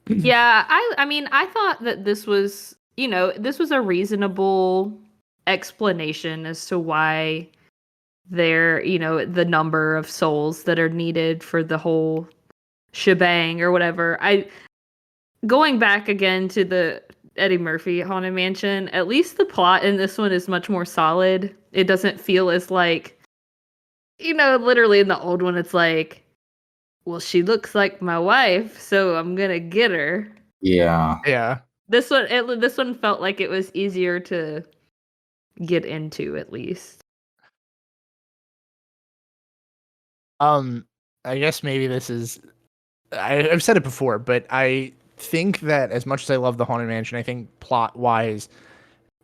Yeah, I mean, I thought that this was, this was a reasonable explanation as to why the number of souls that are needed for the whole shebang or whatever. Going back again to the Eddie Murphy Haunted Mansion, at least the plot in this one is much more solid. It doesn't feel as like, literally in the old one, it's like, well, she looks like my wife, so I'm gonna get her. Yeah. Yeah. This one felt like it was easier to get into, at least. I guess maybe this is I've said it before, but I think that as much as I love the Haunted Mansion, I think plot wise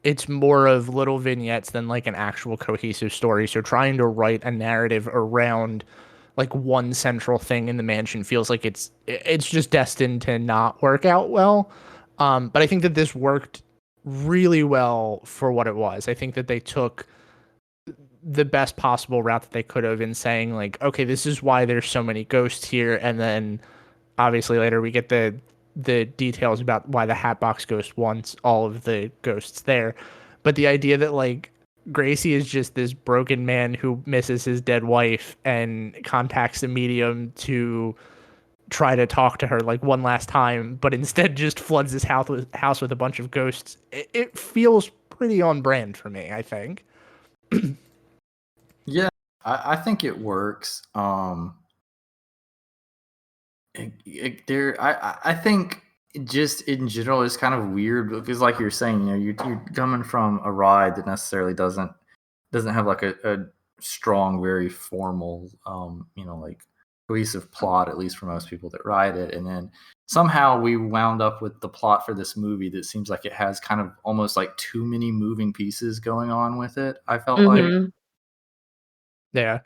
it's more of little vignettes than like an actual cohesive story. So trying to write a narrative around like one central thing in the mansion feels like it's just destined to not work out well. But I think that this worked really well for what it was. I think that they took the best possible route that they could have in saying like, okay, this is why there's so many ghosts here, and then obviously later we get the details about why the Hatbox Ghost wants all of the ghosts there. But the idea that like Gracie is just this broken man who misses his dead wife and contacts the medium to try to talk to her like one last time, but instead just floods his house with a bunch of ghosts. It feels pretty on brand for me, I think. Yeah, I think it works. I think just in general it's kind of weird because, like you're saying, you're coming from a ride that necessarily doesn't have like a strong, very formal, like cohesive plot, at least for most people that ride it, and then somehow we wound up with the plot for this movie that seems like it has kind of almost like too many moving pieces going on with it. I felt like. Yeah.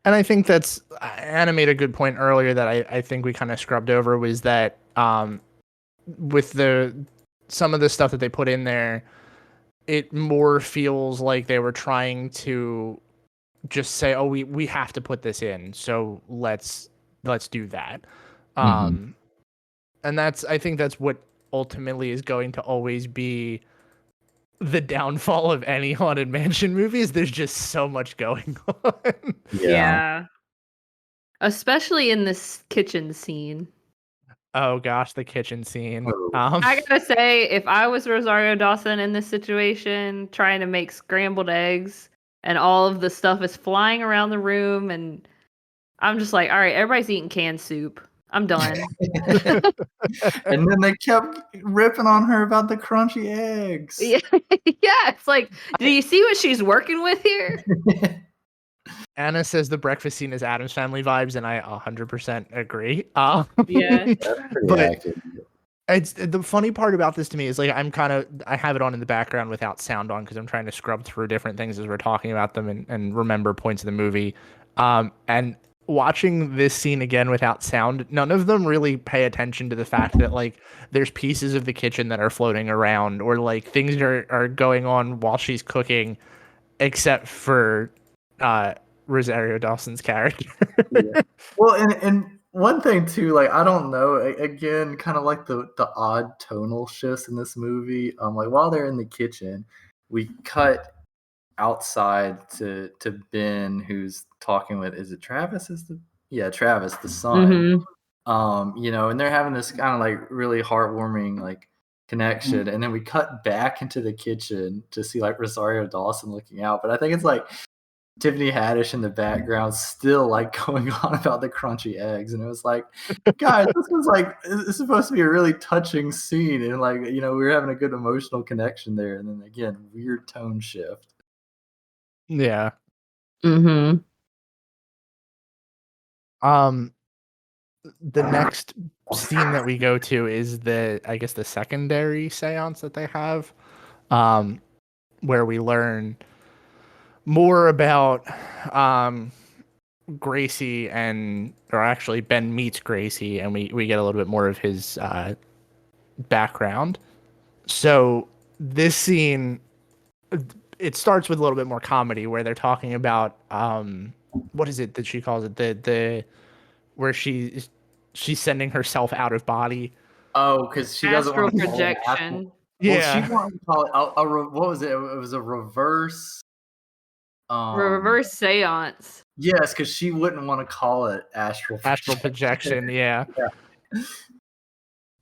And I think that's Anna made a good point earlier that I think we kind of scrubbed over, was that with some of the stuff that they put in there, it more feels like they were trying to just say, oh, we have to put this in, so let's do that. Mhm. And I think that's what ultimately is going to always be the downfall of any Haunted Mansion movies. There's just so much going on. Yeah. Especially in this kitchen scene. Oh gosh, the kitchen scene. Oh. I gotta say, if I was Rosario Dawson in this situation, trying to make scrambled eggs, and all of the stuff is flying around the room, and I'm just like, all right, everybody's eating canned soup. I'm done. And then they kept ripping on her about the crunchy eggs. Yeah, yeah. It's like, do you see what she's working with here? Anna says the breakfast scene is Addams Family vibes, and I 100% agree. Yeah. That's pretty But- accurate. It's the funny part about this to me is like I have it on in the background without sound on because I'm trying to scrub through different things as we're talking about them and remember points of the movie. And watching this scene again without sound, none of them really pay attention to the fact that like there's pieces of the kitchen that are floating around or like things are going on while she's cooking, except for Rosario Dawson's character. Yeah. Well, and one thing too, like I don't know, again, kind of like the odd tonal shifts in this movie. Like while they're in the kitchen, we cut outside to Ben, who's talking with, is it Travis? Travis, the son. Mhm. You know, and they're having this kind of like really heartwarming like connection, and then we cut back into the kitchen to see like Rosario Dawson looking out. But I think it's like Tiffany Haddish in the background still like going on about the crunchy eggs, and it was like, guys, this is supposed to be a really touching scene, and like, you know, we were having a good emotional connection there, and then again, weird tone shift. Yeah. Mhm. The next scene that we go to is I guess the secondary seance that they have, where we learn more about Gracie or actually Ben meets Gracie, and we get a little bit more of his background. So this scene, it starts with a little bit more comedy where they're talking about what is it that she calls it, the where she's sending herself out of body. Oh, because she doesn't Astral want to call it projection. Well, Yeah, she wanted to call it what was it? It was a reverse. Reverse seance. Yes, because she wouldn't want to call it astral projection. Yeah. Yeah.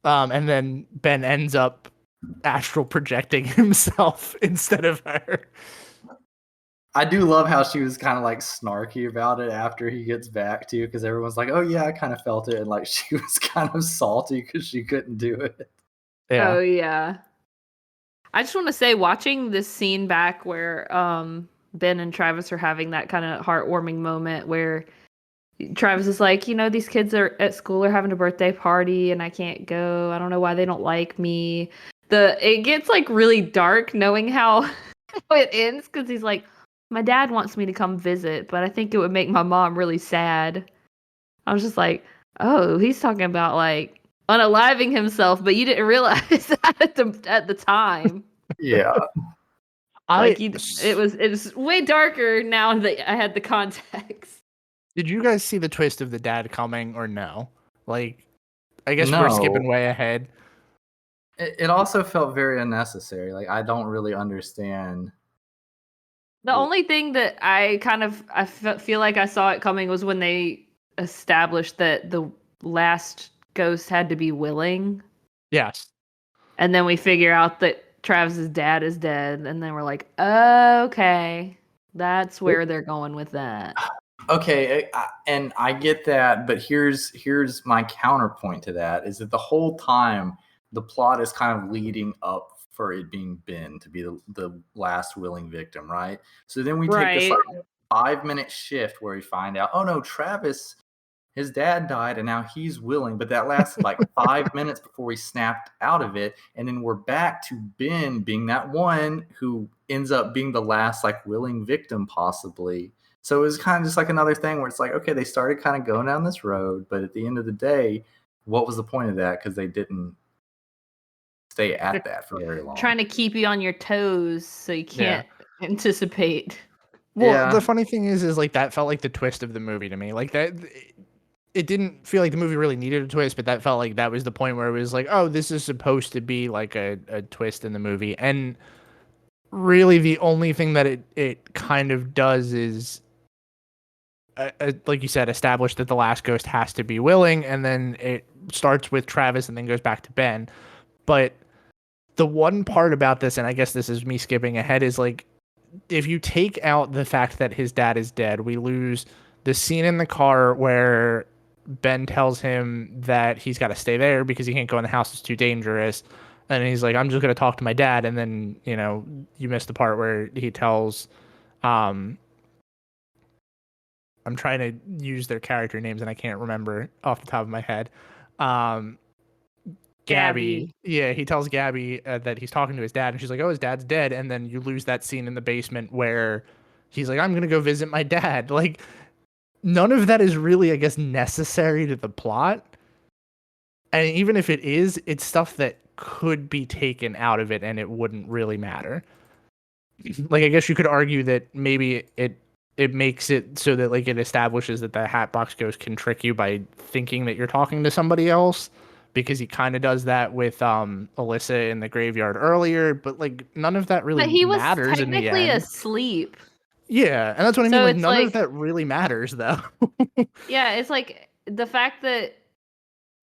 And then Ben ends up astral projecting himself instead of her. I do love how she was kind of like snarky about it after he gets back to you, because everyone's like, "Oh yeah, I kind of felt it," and like she was kind of salty because she couldn't do it. Yeah. Oh yeah. I just want to say, watching this scene back where Ben and Travis are having that kind of heartwarming moment where Travis is like, you know, these kids are at school are having a birthday party and I can't go. I don't know why they don't like me. It gets like really dark knowing how it ends, because he's like, my dad wants me to come visit, but I think it would make my mom really sad. I was just like, oh, he's talking about like unaliving himself, but you didn't realize that at the time. Yeah. It was way darker now that I had the context. Did you guys see the twist of the dad coming or no? Like, I guess we're skipping No. way ahead. It also felt very unnecessary. Like I don't really understand. The only thing that I feel like I saw it coming was when they established that the last ghost had to be willing, Yes. and then we figure out that Travis's dad is dead, and then we're like, okay, that's where they're going with that. Okay, and I get that, but here's my counterpoint to that: is that the whole time the plot is kind of leading up for it being Ben to be the last willing victim, right? So then we take this like 5-minute shift where we find out, oh no, Travis, his dad died and now he's willing, but that lasted like 5 minutes before we snapped out of it, and then we're back to Ben being that one who ends up being the last like willing victim possibly. So it was kind of just like another thing where it's like, okay, they started kind of going down this road, but at the end of the day, what was the point of that? Because they didn't stay at that for very long. Trying to keep you on your toes so you can't anticipate. Well, the funny thing is like that felt like the twist of the movie to me. Like that, it didn't feel like the movie really needed a twist, but that felt like that was the point where it was like, oh, this is supposed to be like a twist in the movie. And really the only thing that it kind of does is, like you said, establish that the last ghost has to be willing, and then it starts with Travis and then goes back to Ben. But the one part about this, and I guess this is me skipping ahead, is like, if you take out the fact that his dad is dead, we lose the scene in the car where Ben tells him that he's got to stay there because he can't go in the house, it's too dangerous. And he's like, I'm just going to talk to my dad. And then, you missed the part where he tells, um, I'm trying to use their character names and I can't remember off the top of my head. Um, Gabby. Yeah, he tells Gabby that he's talking to his dad, and she's like, "Oh, his dad's dead." And then you lose that scene in the basement where he's like, "I'm gonna go visit my dad." Like, none of that is really, I guess, necessary to the plot. And even if it is, it's stuff that could be taken out of it, and it wouldn't really matter. Like, I guess you could argue that maybe it makes it so that like it establishes that the Hatbox Ghost can trick you by thinking that you're talking to somebody else, because he kind of does that with Alyssa in the graveyard earlier, but like none of that really But he was matters in the technically end. asleep. Yeah, and that's what I mean. So Like it's none of like- that really matters though. Yeah, it's like the fact that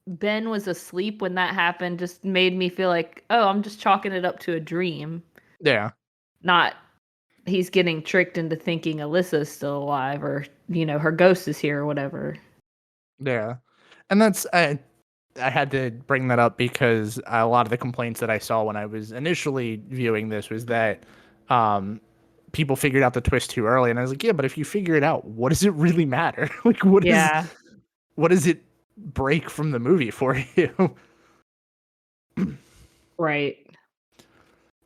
Ben was asleep when that happened just made me feel like, oh, I'm just chalking it up to a dream. Yeah. Not he's getting tricked into thinking Alyssa's still alive, or her ghost is here or whatever. Yeah. And that's I had to bring that up because a lot of the complaints that I saw when I was initially viewing this was that people figured out the twist too early, and I was like, yeah, but if you figure it out, what does it really matter? Like, what does it break from the movie for you? Right.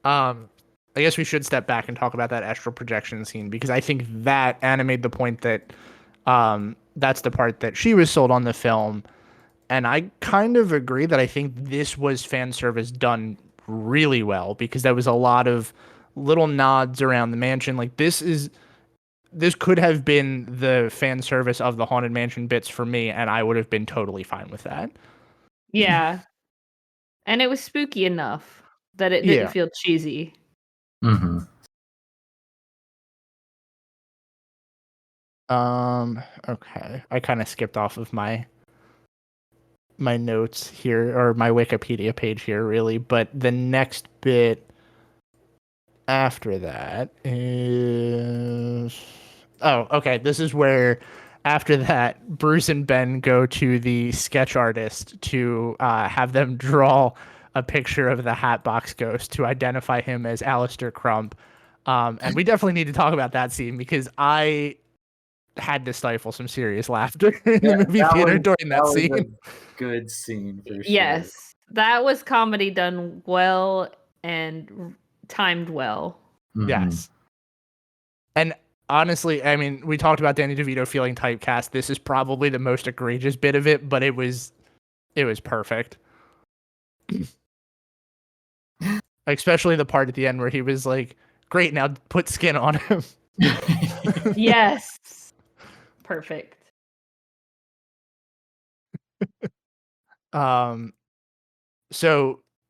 I guess we should step back and talk about that astral projection scene, because I think that animated the point that that's the part that she was sold on the film. And I kind of agree that I think this was fan service done really well, because there was a lot of little nods around the mansion. Like, this could have been the fan service of the Haunted Mansion bits for me, and I would have been totally fine with that. Yeah. And it was spooky enough that it didn't feel cheesy. Mm-hmm. Okay. I kind of skipped off of my notes here, or my Wikipedia page here, really, but the next bit after that is okay, this is where after that Bruce and Ben go to the sketch artist to have them draw a picture of the Hatbox Ghost to identify him as Alistair Crump. And we definitely need to talk about that scene, because I had to stifle some serious laughter in the movie theater during that scene. Was a good scene for sure. Yes, that was comedy done well and timed well. Mm-hmm. Yes. And honestly, I mean, we talked about Danny DeVito feeling typecast. This is probably the most egregious bit of it, but it was perfect. Especially the part at the end where he was like, "Great, now put skin on him." Yes. Perfect. So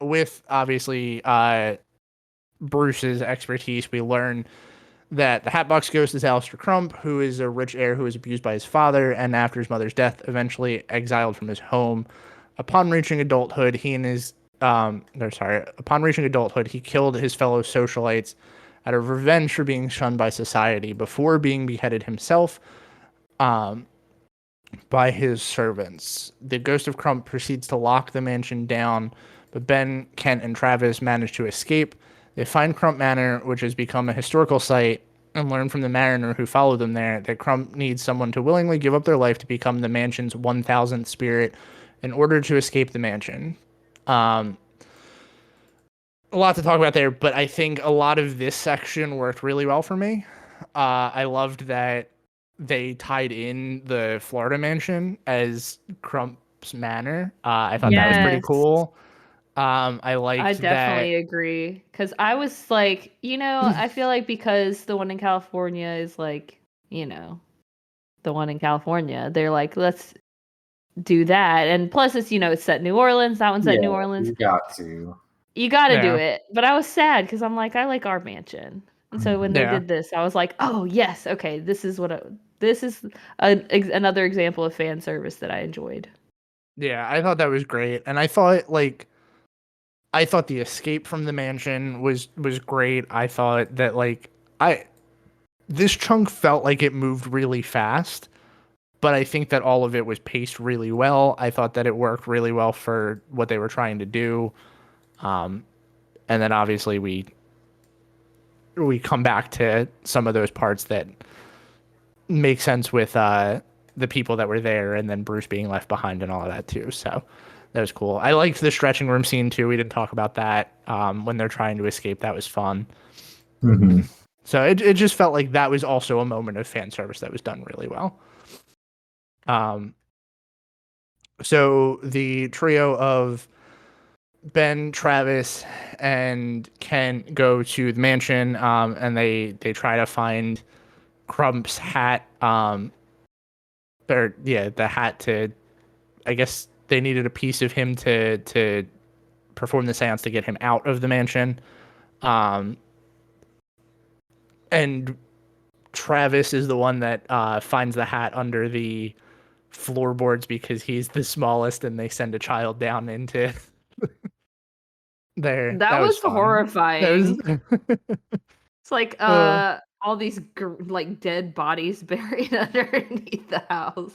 with obviously Bruce's expertise, we learn that the Hatbox Ghost is Alistair Crump, who is a rich heir who was abused by his father, and after his mother's death, eventually exiled from his home. Upon reaching adulthood, he killed his fellow socialites out of revenge for being shunned by society before being beheaded himself by his servants. The ghost of Crump proceeds to lock the mansion down, but Ben, Kent, and Travis manage to escape. They find Crump Manor, which has become a historical site, and learn from the mariner who followed them there that Crump needs someone to willingly give up their life to become the mansion's 1000th spirit in order to escape the mansion. A lot to talk about there, but I think a lot of this section worked really well for me. I loved that they tied in the Florida mansion as Crump's manor. I thought that was pretty cool. I definitely agree, because I was like, I feel like because the one in California is like, the one in California, they're like, let's do that, and plus it's it's set in New Orleans. That one's set in New Orleans. You got to. You got to do Yeah. it. But I was sad because I'm like, I like our mansion. And so when they Yeah. did this, I was like, oh, yes. Okay. This is another example of fan service that I enjoyed. Yeah, I thought that was great. And I thought the escape from the mansion was great. I thought that this chunk felt like it moved really fast, but I think that all of it was paced really well. I thought that it worked really well for what they were trying to do. And then obviously we come back to some of those parts that make sense with the people that were there, and then Bruce being left behind and all of that too. So that was cool. I liked the stretching room scene too. We didn't talk about that when they're trying to escape. That was fun. Mm-hmm. So it just felt like that was also a moment of fan service that was done really well. So the trio of Ben, Travis, and Ken go to the mansion, and they try to find Crump's hat. The hat to, I guess they needed a piece of him to perform the seance to get him out of the mansion. And Travis is the one that finds the hat under the floorboards because he's the smallest, and they send a child down into there. That was fun. horrifying. It's like Uh. all these like dead bodies buried underneath the house.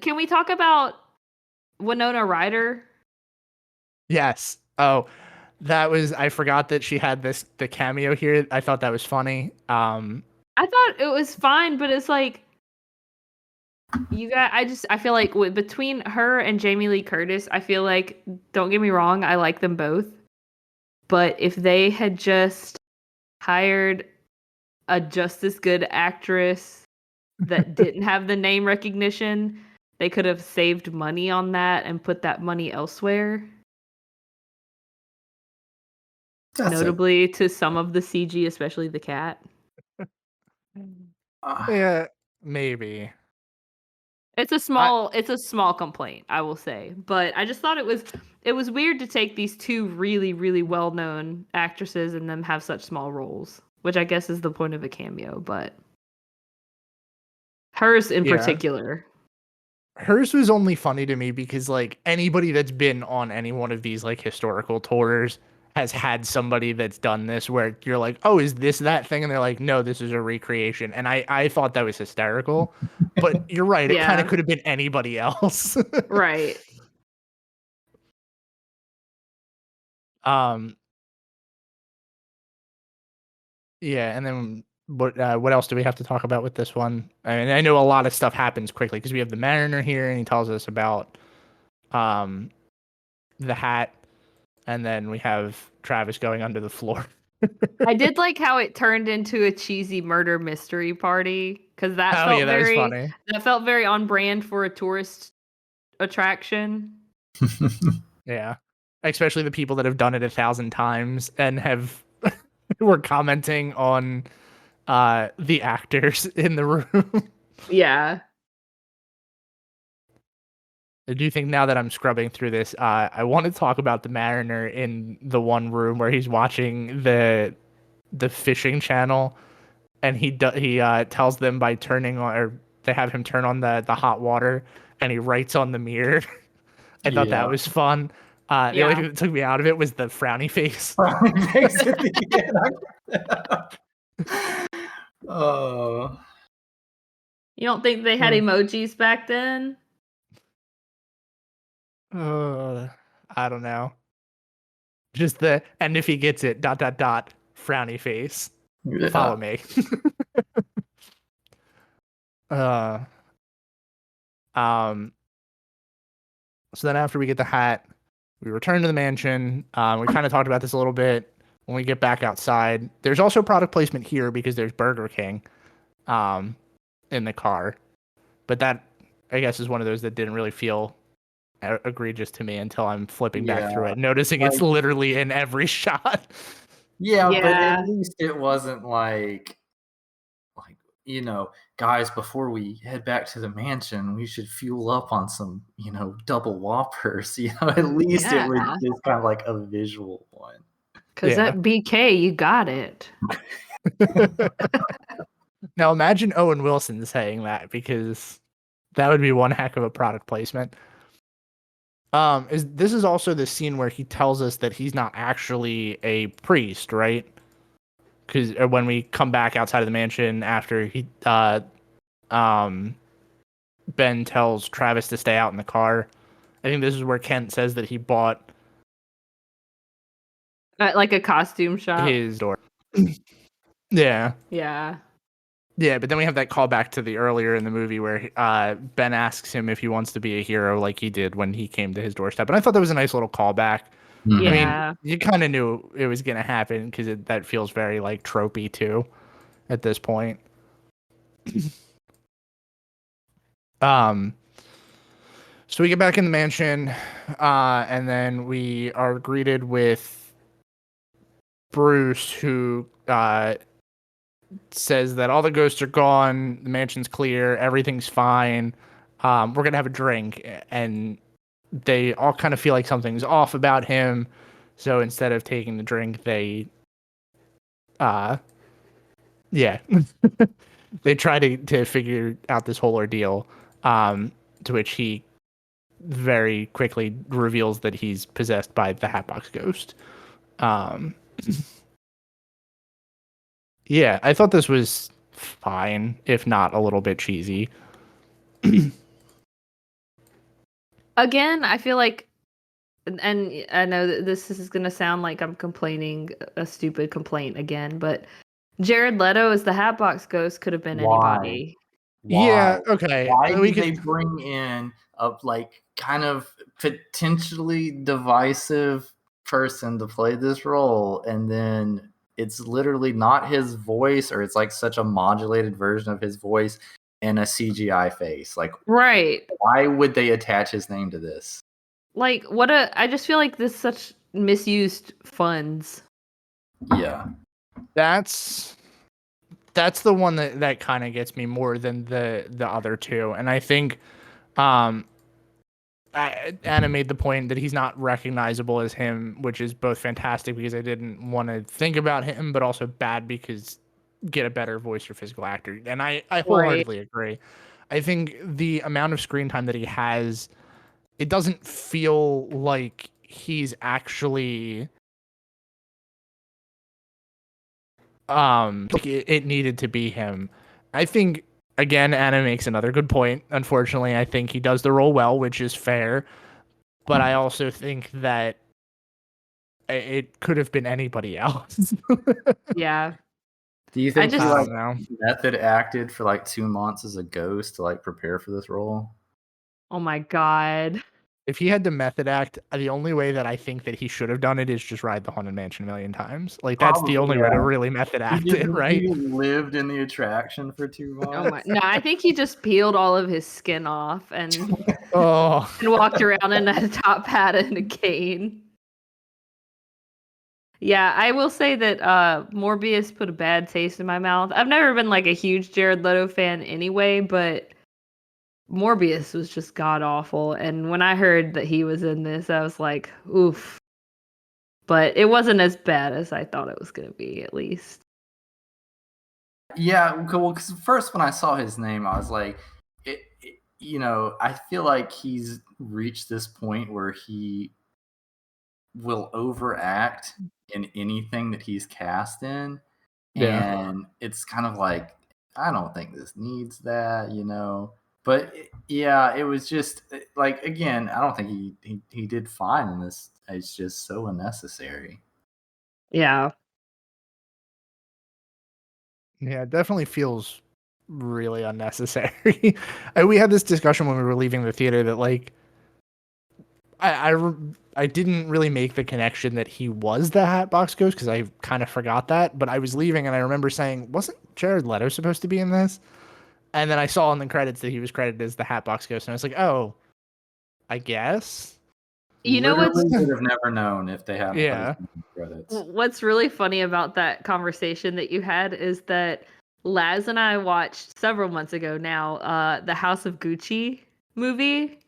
Can we talk about Winona Ryder? Yes. Oh, I forgot that she had the cameo here. I thought that was funny. I thought it was fine, but it's like I feel like between her and Jamie Lee Curtis, I feel like, don't get me wrong, I like them both. But if they had just hired a just as good actress that didn't have the name recognition, they could have saved money on that and put that money elsewhere. Notably to some of the CG, especially the cat. Yeah, maybe. It's a small complaint, I will say. But I just thought it was weird to take these two really, really well-known actresses and them have such small roles, which I guess is the point of a cameo, but hers in particular. Hers was only funny to me because like anybody that's been on any one of these like historical tours has had somebody that's done this where you're like, oh, is this that thing? And they're like, no, this is a recreation. And I thought that was hysterical. But you're right, it kind of could have been anybody else. Right. Yeah, and then what else do we have to talk about with this one? I mean, I know a lot of stuff happens quickly because we have the Mariner here and he tells us about the hat, and then we have Travis going under the floor. I did like how it turned into a cheesy murder mystery party because that felt very on brand for a tourist attraction. Yeah, especially the people that have done it 1,000 times and were commenting on the actors in the room. Yeah. I do think now that I'm scrubbing through this, I want to talk about the Mariner in the one room where he's watching the fishing channel, and he tells them by turning on, or they have him turn on the hot water, and he writes on the mirror. I thought that was fun. The only thing that took me out of it was the frowny face. Oh. You don't think they had emojis back then? I don't know. Just and if he gets it, ... frowny face. Yeah. Follow me. So then after we get the hat, we return to the mansion. We kind of talked about this a little bit when we get back outside. There's also product placement here because there's Burger King in the car. But that, I guess, is one of those that didn't really feel egregious to me until I'm flipping back through it, noticing it's literally in every shot. Yeah, but at least it wasn't like guys, before we head back to the mansion, we should fuel up on some, double whoppers. At least it was Yeah. just kind of like a visual one. Because Yeah. at BK, you got it. Now imagine Owen Wilson saying that, because that would be one heck of a product placement. This is also the scene where he tells us that he's not actually a priest, right? Because when we come back outside of the mansion after Ben tells Travis to stay out in the car, I think this is where Kent says that he bought Like a costume shop. his door. Yeah. Yeah. Yeah, but then we have that callback to the earlier in the movie where Ben asks him if he wants to be a hero like he did when he came to his doorstep. And I thought that was a nice little callback. Mhm. I Yeah. mean, you kind of knew it was going to happen because that feels very like tropey too at this point. So we get back in the mansion, and then we are greeted with Bruce, who says that all the ghosts are gone, the mansion's clear, everything's fine. We're gonna have a drink, and they all kind of feel like something's off about him. So instead of taking the drink, they they try to figure out this whole ordeal. To which he very quickly reveals that he's possessed by the Hatbox Ghost. Yeah, I thought this was fine, if not a little bit cheesy. Again, I feel like, and I know that this is going to sound like I'm complaining a stupid complaint again, but Jared Leto as the Hatbox Ghost could have been Why? anybody. Yeah, okay. Why we did they could, bring in a kind of potentially divisive person to play this role, and then it's literally not his voice, or it's like such a modulated version of his voice and a CGI face? Like, Right. why would they attach his name to this? Like, I just feel like this is such misused funds. Yeah. that's the one that kind of gets me more than the other two. And I think Anna made the point that he's not recognizable as him, which is both fantastic because I didn't want to think about him, but also bad because get a better voice or physical actor. And I wholeheartedly agree. I think the amount of screen time that he has, it doesn't feel like he's actually like it needed to be him. I think, again, Anna makes another good point. Unfortunately, I think he does the role well, which is fair. But I also think that it could have been anybody else. Yeah. Do you think just- he I don't know. method acted for 2 months as a ghost to prepare for this role? Oh my God. If he had to method act, the only way that I think that he should have done it is just ride the Haunted Mansion a million times. Like, that's the only way to really method act it, right? He lived in the attraction for 2 months. Oh my. No, I think he just peeled all of his skin off and Oh, and walked around in a top hat and a cane. Yeah, I will say that Morbius put a bad taste in my mouth. I've never been a huge Jared Leto fan anyway, but Morbius was just god awful. And when I heard that he was in this, I was like, oof. But it wasn't as bad as I thought it was going to be, at least. Yeah, well, because first when I saw his name, I was like, I feel like he's reached this point where he will overact in anything that he's cast in. Yeah. And it's kind of like, I don't think this needs that, But it was just again, I don't think he did fine in this. It's just so unnecessary. Yeah. Yeah, it definitely feels really unnecessary. We had this discussion when we were leaving the theater that I didn't really make the connection that he was the Hatbox Ghost because I kind of forgot that. But I was leaving and I remember saying, wasn't Jared Leto supposed to be in this? And then I saw in the credits that he was credited as the Hatbox Ghost, and I was like, oh, I guess. You know what's Literally would have never known if they hadn't Yeah. put his name in the credits. What's really funny about that conversation that you had is that Laz and I watched several months ago now, the House of Gucci movie.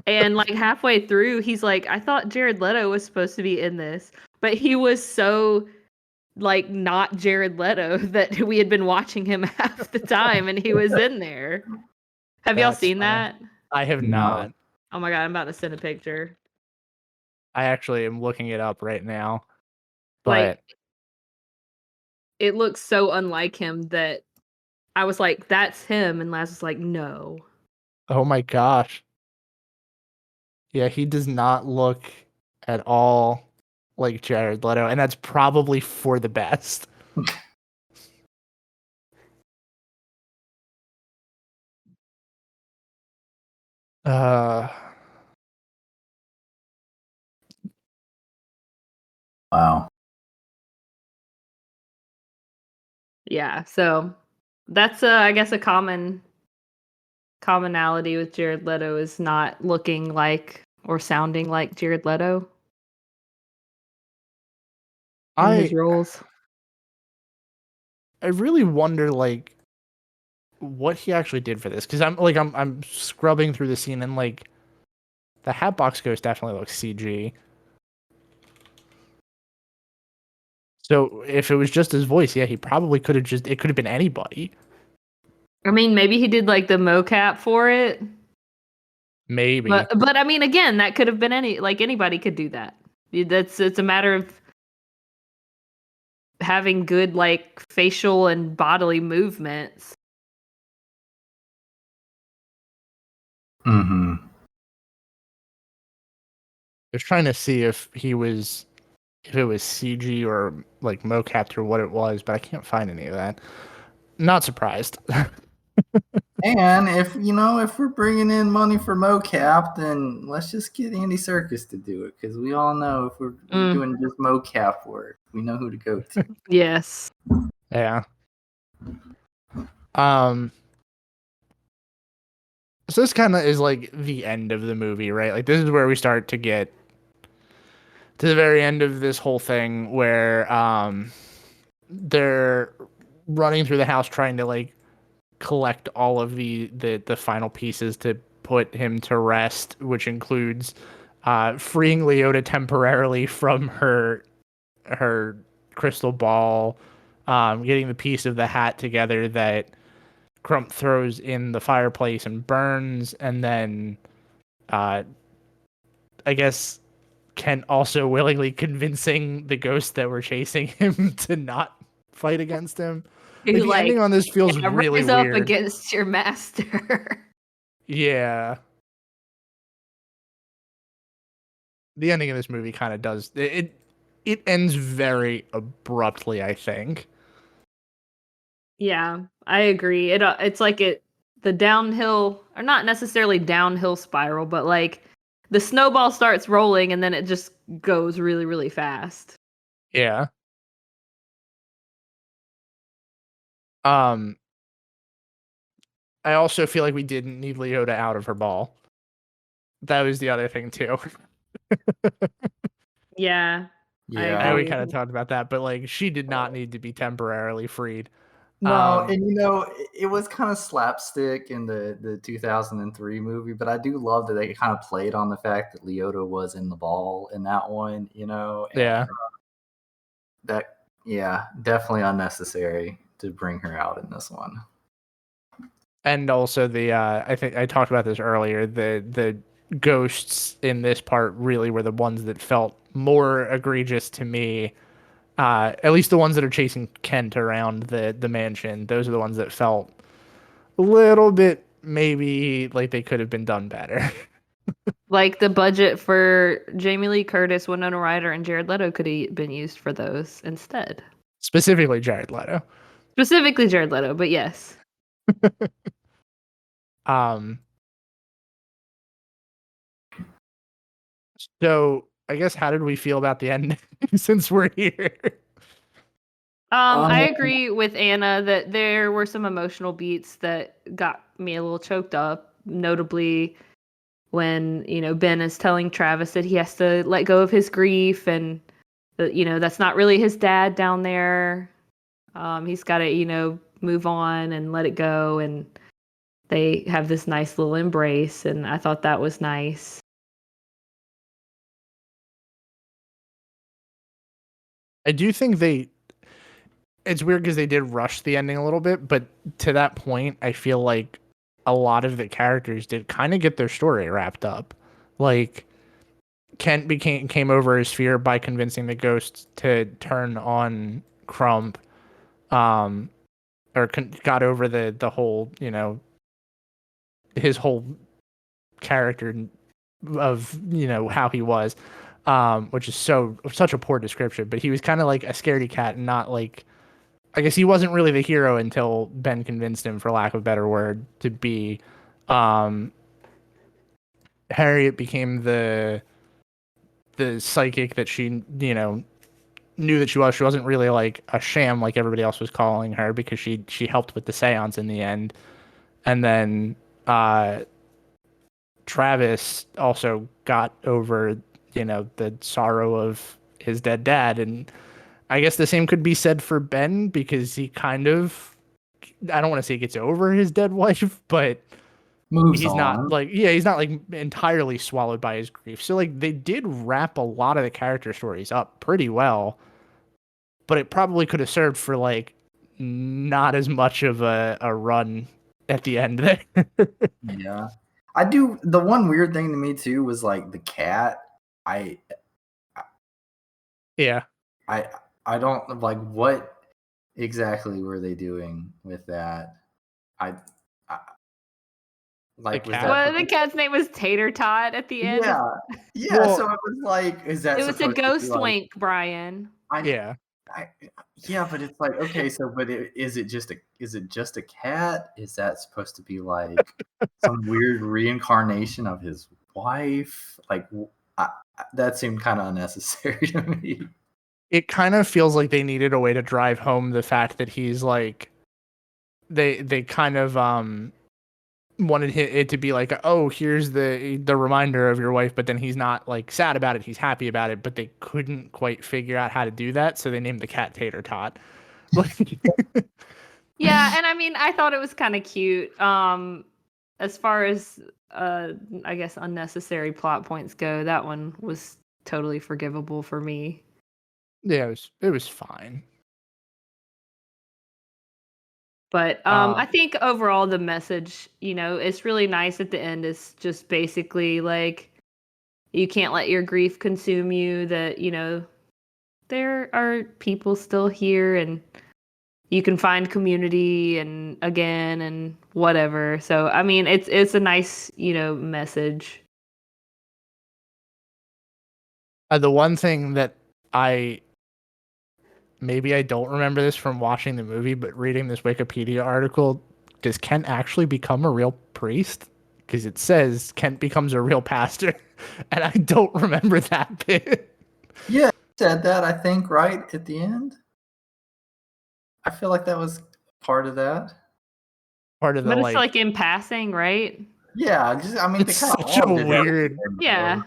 And like halfway through, he's like, I thought Jared Leto was supposed to be in this. But he was so like not Jared Leto that we had been watching him half the time and he was in there. Have y'all That's seen funny. that? I have No. not. Oh my god, I'm about to send a picture. I actually am looking it up right now. But Like it looks so unlike him that I was like, that's him, and Laz was like, no. oh my gosh. Yeah, he does not look at all like Jared Leto, and that's probably for the best. Uh Wow. Yeah, so that's I guess a commonality with Jared Leto is not looking like or sounding like Jared Leto in his I roles. I really wonder like what he actually did for this, because I'm scrubbing through the scene and like the Hatbox Ghost definitely looks CG. So if it was just his voice, yeah, he probably could have it could have been anybody. I mean, maybe he did like the mocap for it. Maybe. But I mean, again, that could have been anybody could do that. It's a matter of having good like facial and bodily movements. Mm-hmm. I was trying to see if it was CG or like mocapped or what it was, but I can't find any of that. Not surprised. And if we're bringing in money for mocap, then let's just get Andy Serkis to do it, because we all know if we're doing just mocap work, we know who to go to. Yes. Yeah. So this kind of is like the end of the movie, right? Like this is where we start to get to the very end of this whole thing where they're running through the house trying to like collect all of the final pieces to put him to rest, which includes freeing Leota temporarily from her crystal ball, getting the piece of the hat together that Crump throws in the fireplace and burns, and then I guess Kent also willingly convincing the ghosts that were chasing him to not fight against him. Like, the ending on this feels really rise weird. up against your master. Yeah. The ending of this movie kind of does it ends very abruptly, I think. Yeah, I agree. It's like the downhill, or not necessarily downhill spiral, but like the snowball starts rolling and then it just goes really, really fast. Yeah. I also feel like we didn't need Leota out of her ball. That was the other thing too. Yeah. Yeah. I know we agree. kind of talked about that, but like she did not need to be temporarily freed. No, and it was kind of slapstick in the 2003 movie, but I do love that they kind of played on the fact that Leota was in the ball in that one, and, Yeah. Definitely unnecessary to bring her out in this one. And also the I think I talked about this earlier, the ghosts in this part really were the ones that felt more egregious to me. At least the ones that are chasing Kent around the mansion. Those are the ones that felt a little bit maybe like they could have been done better. Like the budget for Jamie Lee Curtis, Winona Ryder, and Jared Leto could have been used for those instead. Specifically Jared Leto. Specifically Jared Leto, but yes. So I guess how did we feel about the end since we're here? I agree with Anna that there were some emotional beats that got me a little choked up, notably when, Ben is telling Travis that he has to let go of his grief and that, that's not really his dad down there. He's got to, move on and let it go, and they have this nice little embrace, and I thought that was nice. I do think it's weird because they did rush the ending a little bit, but to that point, I feel like a lot of the characters did kind of get their story wrapped up. Like Kent came over his fear by convincing the ghost to turn on Crump, or got over the whole, his whole character of how he was, which is such a poor description. But he was kind of like a scaredy cat, and not like, I guess he wasn't really the hero until Ben convinced him, for lack of a better word, to be. Harriet became the psychic that she knew that she was. She wasn't really like a sham like everybody else was calling her, because she helped with the seance in the end. And then Travis also got over the sorrow of his dead dad, and I guess the same could be said for Ben, because he kind of, I don't want to say gets over his dead wife, but Moves he's on. not like, he's not like entirely swallowed by his grief. So like they did wrap a lot of the character stories up pretty well, but it probably could have served for like not as much of a run at the end there. Yeah. I do. The one weird thing to me too was like the cat. Yeah. I don't like, what exactly were they doing with that? I like, The was cat? that Well, the cat's name was Tater Tot at the end. yeah. Well, so it was like, is that It was a supposed to be ghost like, wink, Brian. Yeah. yeah, but it's like, okay, so but is it just a cat? Is that supposed to be like some weird reincarnation of his wife? Like, that seemed kind of unnecessary to me. It kind of feels like they needed a way to drive home the fact that he's like, they kind of wanted it to be like, oh, here's the reminder of your wife, but then he's not like sad about it, he's happy about it, but they couldn't quite figure out how to do that, so they named the cat Tater Tot. Like, Yeah, and I mean, I thought it was kind of cute. As far as I guess unnecessary plot points go, that one was totally forgivable for me. yeah, it was fine. But I think overall the message, it's really nice at the end. It's just basically like, you can't let your grief consume you, that, there are people still here, and you can find community and again and whatever. So I mean, it's a nice, message. The one thing that maybe I don't remember this from watching the movie, but reading this Wikipedia article, does Kent actually become a real priest? Because it says Kent becomes a real pastor, and I don't remember that bit. Yeah, said that, I think, right at the end. I feel like that was part of that. Part of the But it's like in passing, right? Yeah, just, I mean, it's they kind of such a all did that weird. Yeah.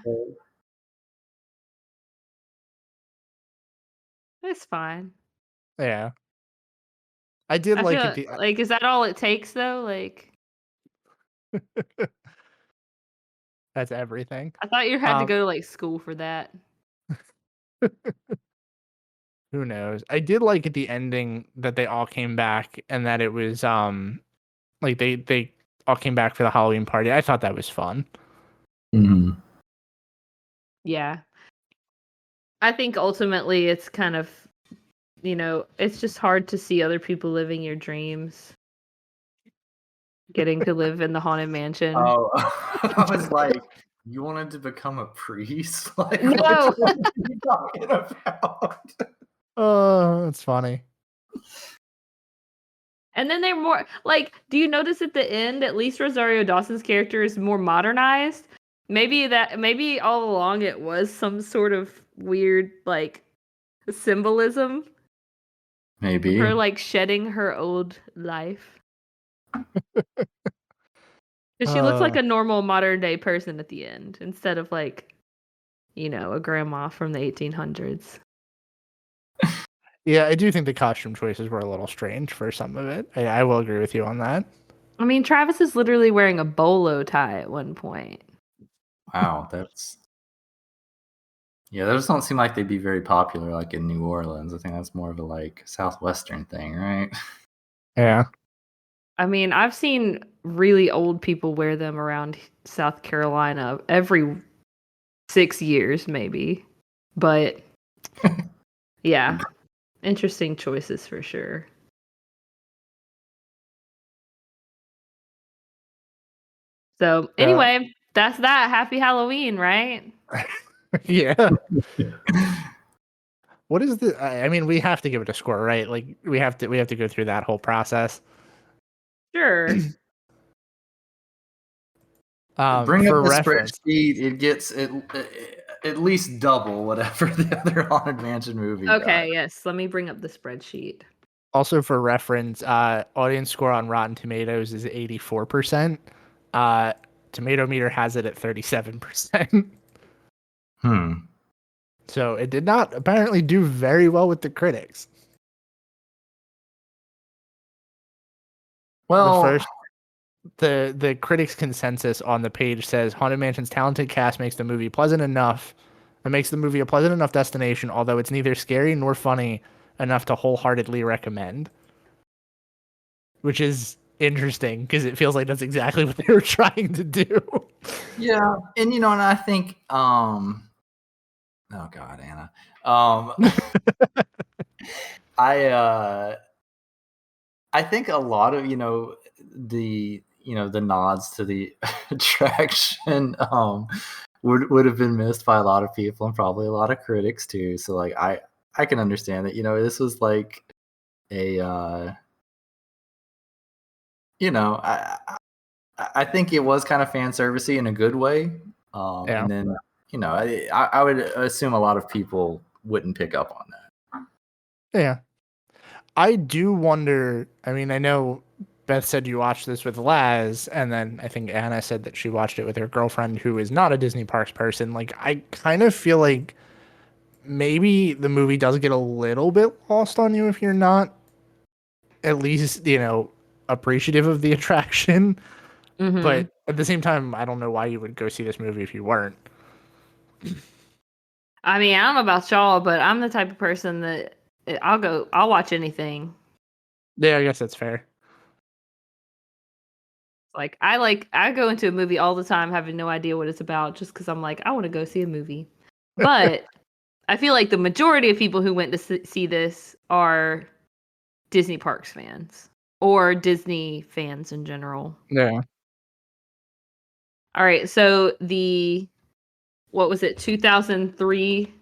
It's fine. Yeah, I did I like feel it. like, is that all it takes though? Like, That's everything. I thought you had to go to like school for that. Who knows? I did like at the ending that they all came back, and that it was like they all came back for the Halloween party. I thought that was fun. Mm-hmm. Yeah. I think ultimately it's kind of, it's just hard to see other people living your dreams. Getting to live in the Haunted Mansion. Oh, I was like, you wanted to become a priest? Like, No. what are you talking about? Oh, that's funny. And then they're more like, do you notice at the end, at least Rosario Dawson's character is more modernized? Maybe all along it was some sort of weird like symbolism. Maybe. Her like shedding her old life. Because she looks like a normal modern day person at the end, instead of like, a grandma from the 1800s. Yeah, I do think the costume choices were a little strange for some of it. I will agree with you on that. I mean, Travis is literally wearing a bolo tie at one point. Wow, those don't seem like they'd be very popular like in New Orleans. I think that's more of a like Southwestern thing, right? Yeah. I mean, I've seen really old people wear them around South Carolina every 6 years, maybe. But yeah, interesting choices for sure. So anyway, that's that. Happy Halloween, right? Yeah. What is the? I mean, we have to give it a score, right? Like we have to go through that whole process. Sure. Bring up For the reference, spreadsheet. It gets at least double whatever the other Haunted Mansion movie Okay, yes. Let me bring up the spreadsheet. also for reference, audience score on Rotten Tomatoes is 84%. Tomato meter has it at 37%. got. So it did not apparently do very well with the critics. Well, The critics' consensus on the page says Haunted Mansion's talented cast makes the movie pleasant enough. It makes the movie a pleasant enough destination, although it's neither scary nor funny enough to wholeheartedly recommend. Which is interesting because it feels like that's exactly what they were trying to do. yeah, and and I think oh God, Anna. I think a lot of the nods to the attraction would have been missed by a lot of people and probably a lot of critics too. So like I can understand that this was like a I think it was kind of fan servicey in a good way. Yeah. And then I would assume a lot of people wouldn't pick up on that. Yeah. I do wonder. I mean, I know Beth said you watched this with Laz, and then I think Anna said that she watched it with her girlfriend who is not a Disney Parks person. Like, I kind of feel like maybe the movie does get a little bit lost on you if you're not at least, appreciative of the attraction. Mhm. But at the same time, I don't know why you would go see this movie if you weren't. I mean, I don't know about y'all, but I'm the type of person that I'll watch anything. Yeah, I guess that's fair. I go into a movie all the time having no idea what it's about just because I'm like, I want to go see a movie. But I feel like the majority of people who went to see this are Disney Parks fans or Disney fans in general. Yeah. All right, so what was it, 2003,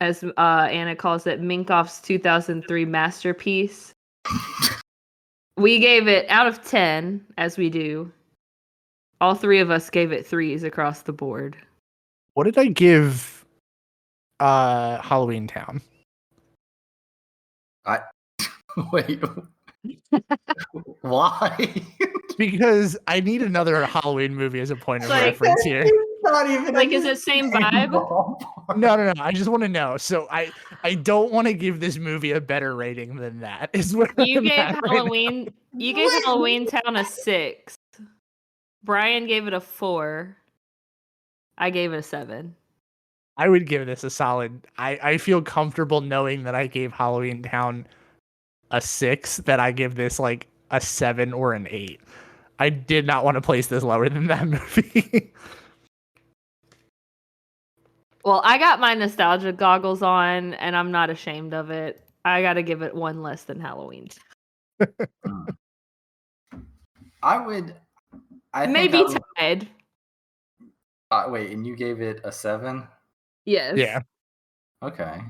as Anna calls it, Minkoff's 2003 masterpiece. We gave it out of 10, as we do. All three of us gave it 3s across the board. What did I give Halloween Town? Wait, why? Because I need another Halloween movie as a point of Like, reference here. Not even Like, is it same vibe? No. I just want to know. So I don't want to give this movie a better rating than that. Is where You I'm gave at right Halloween. You gave Halloween Town a 6. Brian gave it a 4. I gave it a 7. I would give this a solid. I feel comfortable knowing that I gave Halloween Town a 6. That I give this like a 7 or an 8. I did not want to place this lower than that movie. Well, I got my nostalgia goggles on, and I'm not ashamed of it. I got to give it 1 less than Halloween. Maybe tied. Wait, and you gave it a 7? Yes. Yeah. Okay.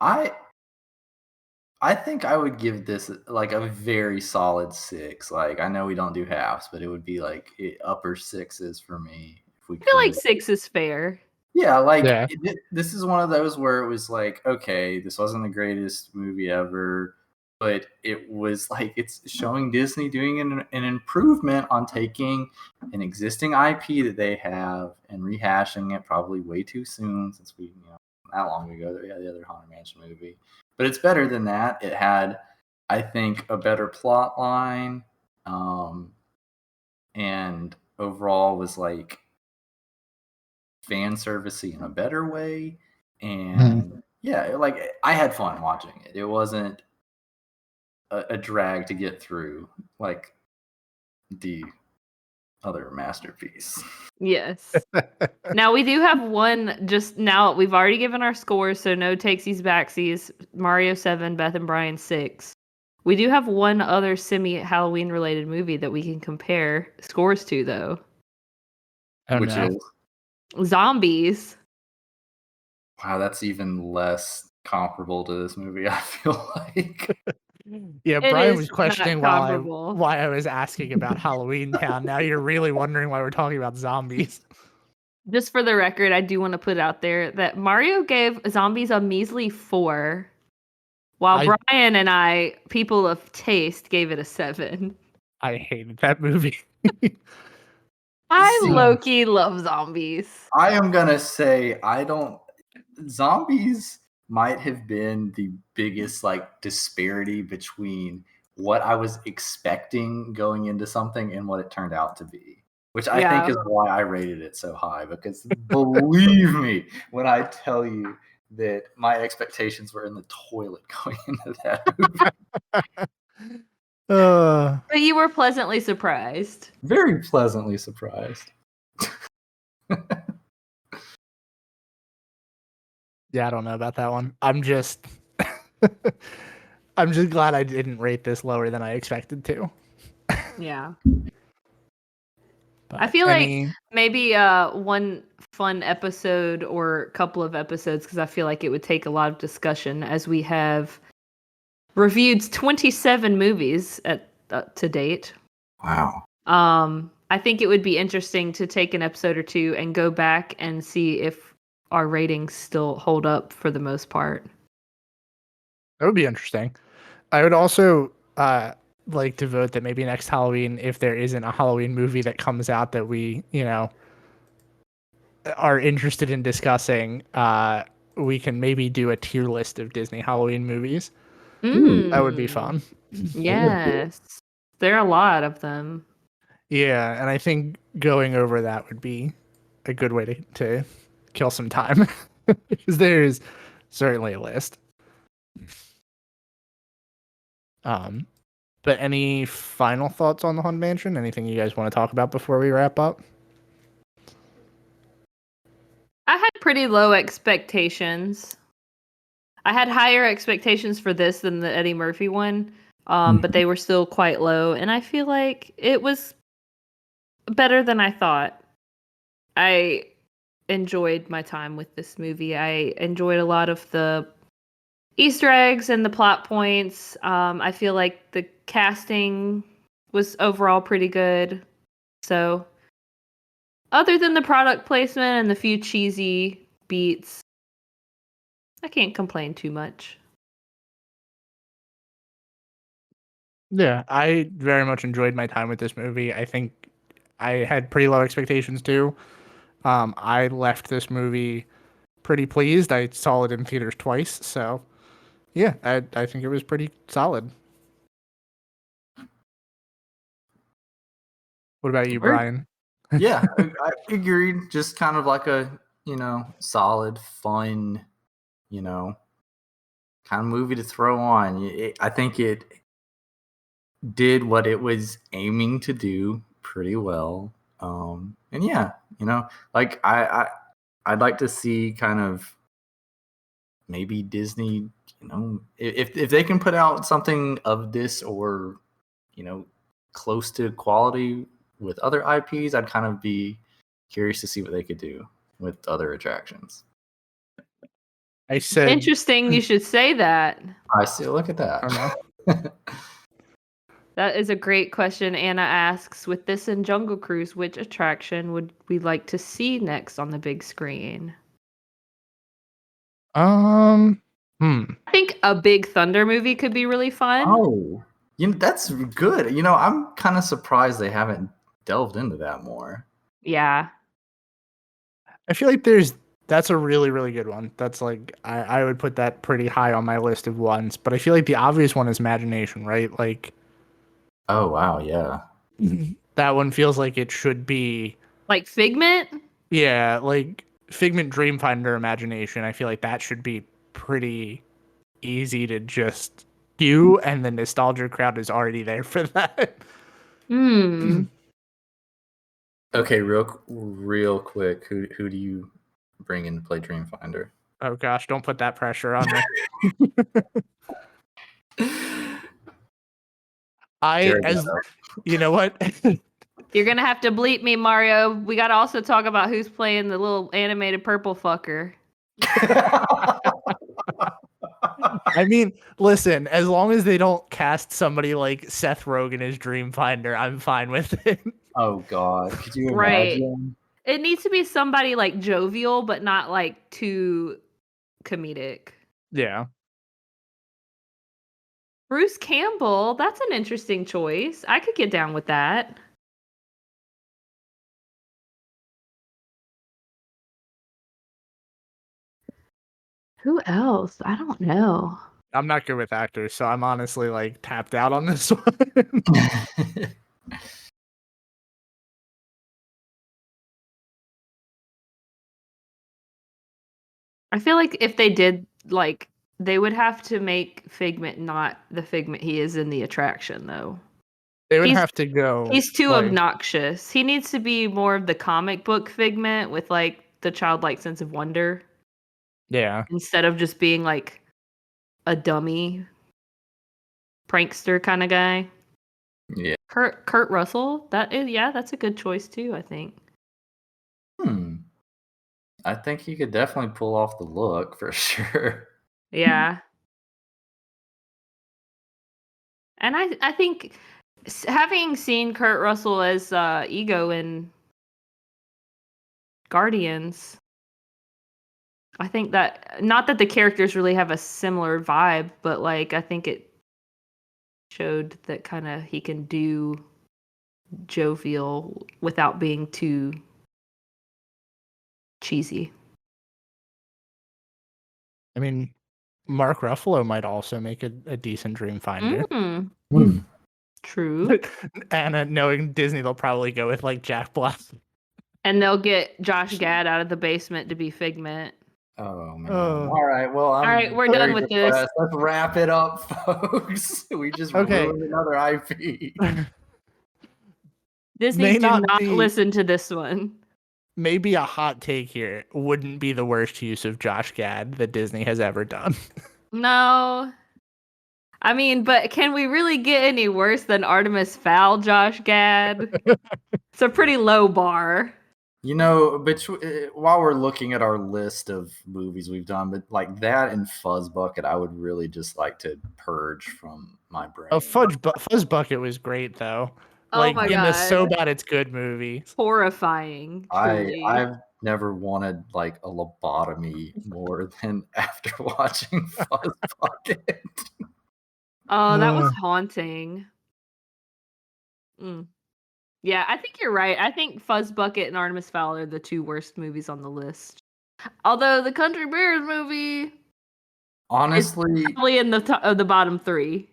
I think I would give this like a very solid 6. Like I know we don't do halves, but it would be like upper 6s for me if we I feel like could. 6 is fair. Yeah, like Yeah. this is one of those where it was like, okay, this wasn't the greatest movie ever, but it was like it's showing Disney doing an improvement on taking an existing IP that they have and rehashing it probably way too soon since we that long ago. The other Haunted Mansion movie, but it's better than that. It had, I think, a better plot line, and overall was like fan servicey in a better way. And yeah, like I had fun watching it. It wasn't a drag to get through like the other masterpiece. Yes. Now we do have one. Just now, we've already given our scores, so no takesies backsies. Mario 7, Beth and Brian 6. We do have one other semi-Halloween related movie that we can compare scores to, though. Which is Zombies. wow, that's even less comparable to this movie, I feel like. Yeah, It Brian is was not questioning comparable. why I was asking about Halloween Town. Now you're really wondering why we're talking about zombies. Just for the record, I do want to put out there that Mario gave Zombies a measly 4, while Brian and I, people of taste, gave it a 7. I hated that movie. I low-key love Zombies. I am gonna say Zombies might have been the biggest like disparity between what I was expecting going into something and what it turned out to be. Which I think is why I rated it so high, because believe me when I tell you that my expectations were in the toilet going into that movie. But you were pleasantly surprised. Very pleasantly surprised. Yeah, I don't know about that one. I'm just glad I didn't rate this lower than I expected to. Yeah. But I feel like maybe one fun episode or couple of episodes, because I feel like it would take a lot of discussion, as we have reviewed 27 movies to date. Wow. I think it would be interesting to take an episode or two and go back and see if our ratings still hold up for the most part. That would be interesting. I would also like to vote that maybe next Halloween, if there isn't a Halloween movie that comes out that we, are interested in discussing, we can maybe do a tier list of Disney Halloween movies. That would be fun. Yes. There are a lot of them. Yeah, and I think going over that would be a good way to kill some time, because there's certainly a list. But any final thoughts on the Haunted Mansion? Anything you guys want to talk about before we wrap up? I had pretty low expectations. I had higher expectations for this than the Eddie Murphy one, but they were still quite low, and I feel like it was better than I thought. I enjoyed my time with this movie. I enjoyed a lot of the Easter eggs and the plot points. I feel like the casting was overall pretty good. So, other than the product placement and the few cheesy beats, I can't complain too much. Yeah, I very much enjoyed my time with this movie. I think I had pretty low expectations too. I left this movie pretty pleased. I saw it in theaters twice, so yeah, I think it was pretty solid. What about you, Brian? Yeah, I agreed. Just kind of like a, solid, fun, kind of movie to throw on. I think it did what it was aiming to do pretty well. And yeah, like I'd like to see kind of maybe Disney, if they can put out something of this or, close to quality with other IPs, I'd kind of be curious to see what they could do with other attractions. I said interesting. You should say that. I see. Look at that. That is a great question. Anna asks, with this and Jungle Cruise, which attraction would we like to see next on the big screen? I think a Big Thunder movie could be really fun. Oh, that's good. I'm kind of surprised they haven't delved into that more. Yeah. I feel like there's That's a really, really good one. That's like I would put that pretty high on my list of ones. But I feel like the obvious one is imagination, right? Like Oh wow, yeah. that one feels like it should be. Like Figment? Yeah, like Figment Dreamfinder Imagination. I feel like that should be pretty easy to just do, and the nostalgia crowd is already there for that. Hmm. Okay, real quick, who do you bring in to play Dreamfinder? Oh gosh, don't put that pressure on me. Jared As Leto. you know what? You're gonna have to bleep me, Mario. We gotta also talk about who's playing the little animated purple fucker. I mean, listen, as long as they don't cast somebody like Seth Rogen as Dreamfinder, I'm fine with it. Oh god, could you Right. imagine? It needs to be somebody like jovial, but not like too comedic. Yeah. Bruce Campbell, that's an interesting choice. I could get down with that. Who else? I don't know. I'm not good with actors, so I'm honestly like tapped out on this one. I feel like if they did, like, they would have to make Figment not the Figment he is in the attraction, though. They would He's- have to go. He's too like, obnoxious. He needs to be more of the comic book Figment with, like, the childlike sense of wonder Yeah. instead of just being, like, a dummy prankster kind of guy. Yeah. Kurt Russell, that's a good choice, too, I think. I think he could definitely pull off the look for sure. Yeah. And I think having seen Kurt Russell as Ego in Guardians, I think that not that the characters really have a similar vibe, but like I think it showed that kind of he can do jovial without being too cheesy. I mean, Mark Ruffalo might also make a decent Dreamfinder. True. And knowing Disney, they'll probably go with like Jack Black. And they'll get Josh Gad out of the basement to be Figment. Oh man! Oh. All right, well, I'm All right, we're very done with this. depressed. Let's wrap it up, folks. We just Okay. ruined another IP. Disney, May do not not be- listen to this one. Maybe a hot take here wouldn't be the worst use of Josh Gad that Disney has ever done. No. I mean, but can we really get any worse than Artemis Fowl, Josh Gad? It's a pretty low bar. You know, while we're looking at our list of movies we've done, but like that and Fuzz Bucket, I would really just like to purge from my brain. Fuzz Bucket was great though. Oh Like my in the So God. Bad It's Good movie. Horrifying. Truly. I've never wanted like a lobotomy more than after watching Fuzz Bucket. Oh, that was haunting. Yeah, I think you're right. I think Fuzz Bucket and Artemis Fowl are the two worst movies on the list. Although the Country Bears movie Honestly, probably in the bottom three.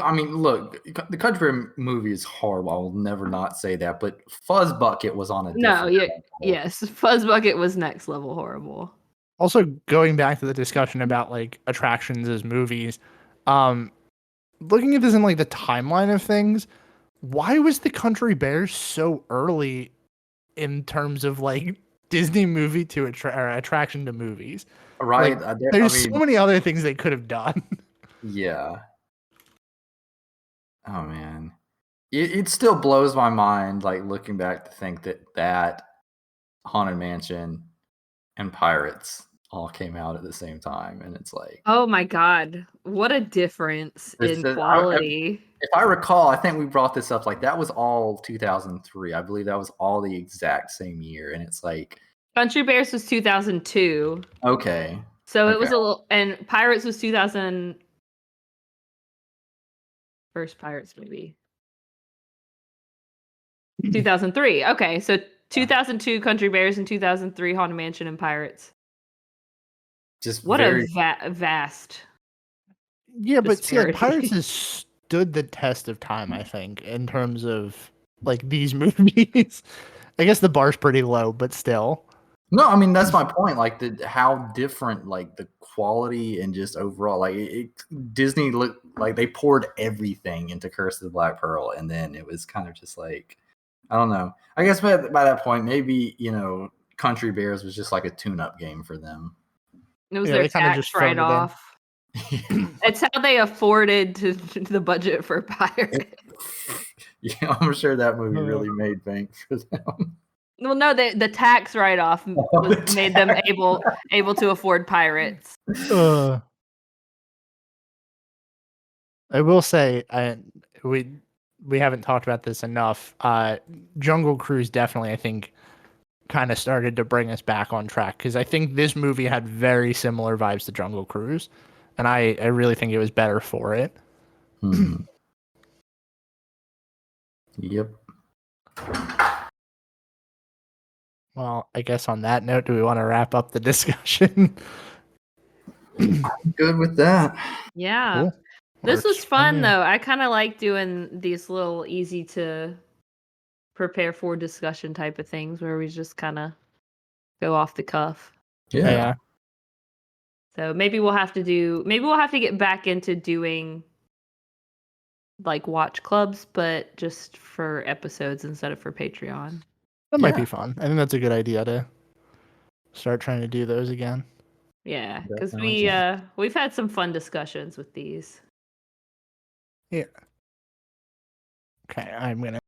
I mean, look, the Country Bear movie is horrible. I will never not say that. But Fuzz Bucket was on a No, different yeah, level. yes, Fuzz Bucket was next level horrible. Also, going back to the discussion about like attractions as movies, looking at this in like the timeline of things, why was the Country Bears so early in terms of like Disney movie to attraction to movies? Right. Like, there's so many other things they could have done. Yeah. Oh man, it still blows my mind. Like looking back to think that Haunted Mansion and Pirates all came out at the same time, and it's like, Oh my God, what a difference in quality. If I recall, I think we brought this up. Like that was all 2003. I believe that was all the exact same year, and it's like Country Bears was 2002. Okay. So it was a little, and Pirates was 2000. First Pirates movie. 2003. Okay, so 2002 Country Bears and 2003 Haunted Mansion and Pirates. Just What very a vast. Yeah, but see, like, disparity. Pirates has stood the test of time, I think, in terms of like these movies. I guess the bar's pretty low, but still. No, I mean that's my point. Like how different, like the quality and just overall, like Disney looked like they poured everything into Curse of the Black Pearl, and then it was kind of just like, I don't know. I guess by that point, maybe Country Bears was just like a tune-up game for them. It was Yeah, their they kinda tax just phoned it in. write-off. It's how they afforded the budget for Pirates. Yeah, I'm sure that movie really made bank for them. Well, no, the tax write-off the made them able to afford Pirates. I will say, we haven't talked about this enough. Jungle Cruise definitely, I think, kind of started to bring us back on track, because I think this movie had very similar vibes to Jungle Cruise, and I really think it was better for it. Yep. Well, I guess on that note, do we want to wrap up the discussion? Good with that. Yeah. Cool. This was Works for fun me. though. I kind of like doing these little easy to prepare for discussion type of things where we just kind of go off the cuff. Yeah. So maybe we'll have to get back into doing like watch clubs, but just for episodes instead of for Patreon. That might be fun. I think that's a good idea to start trying to do those again. Yeah, because Definitely. we've had some fun discussions with these. Yeah. Okay, I'm gonna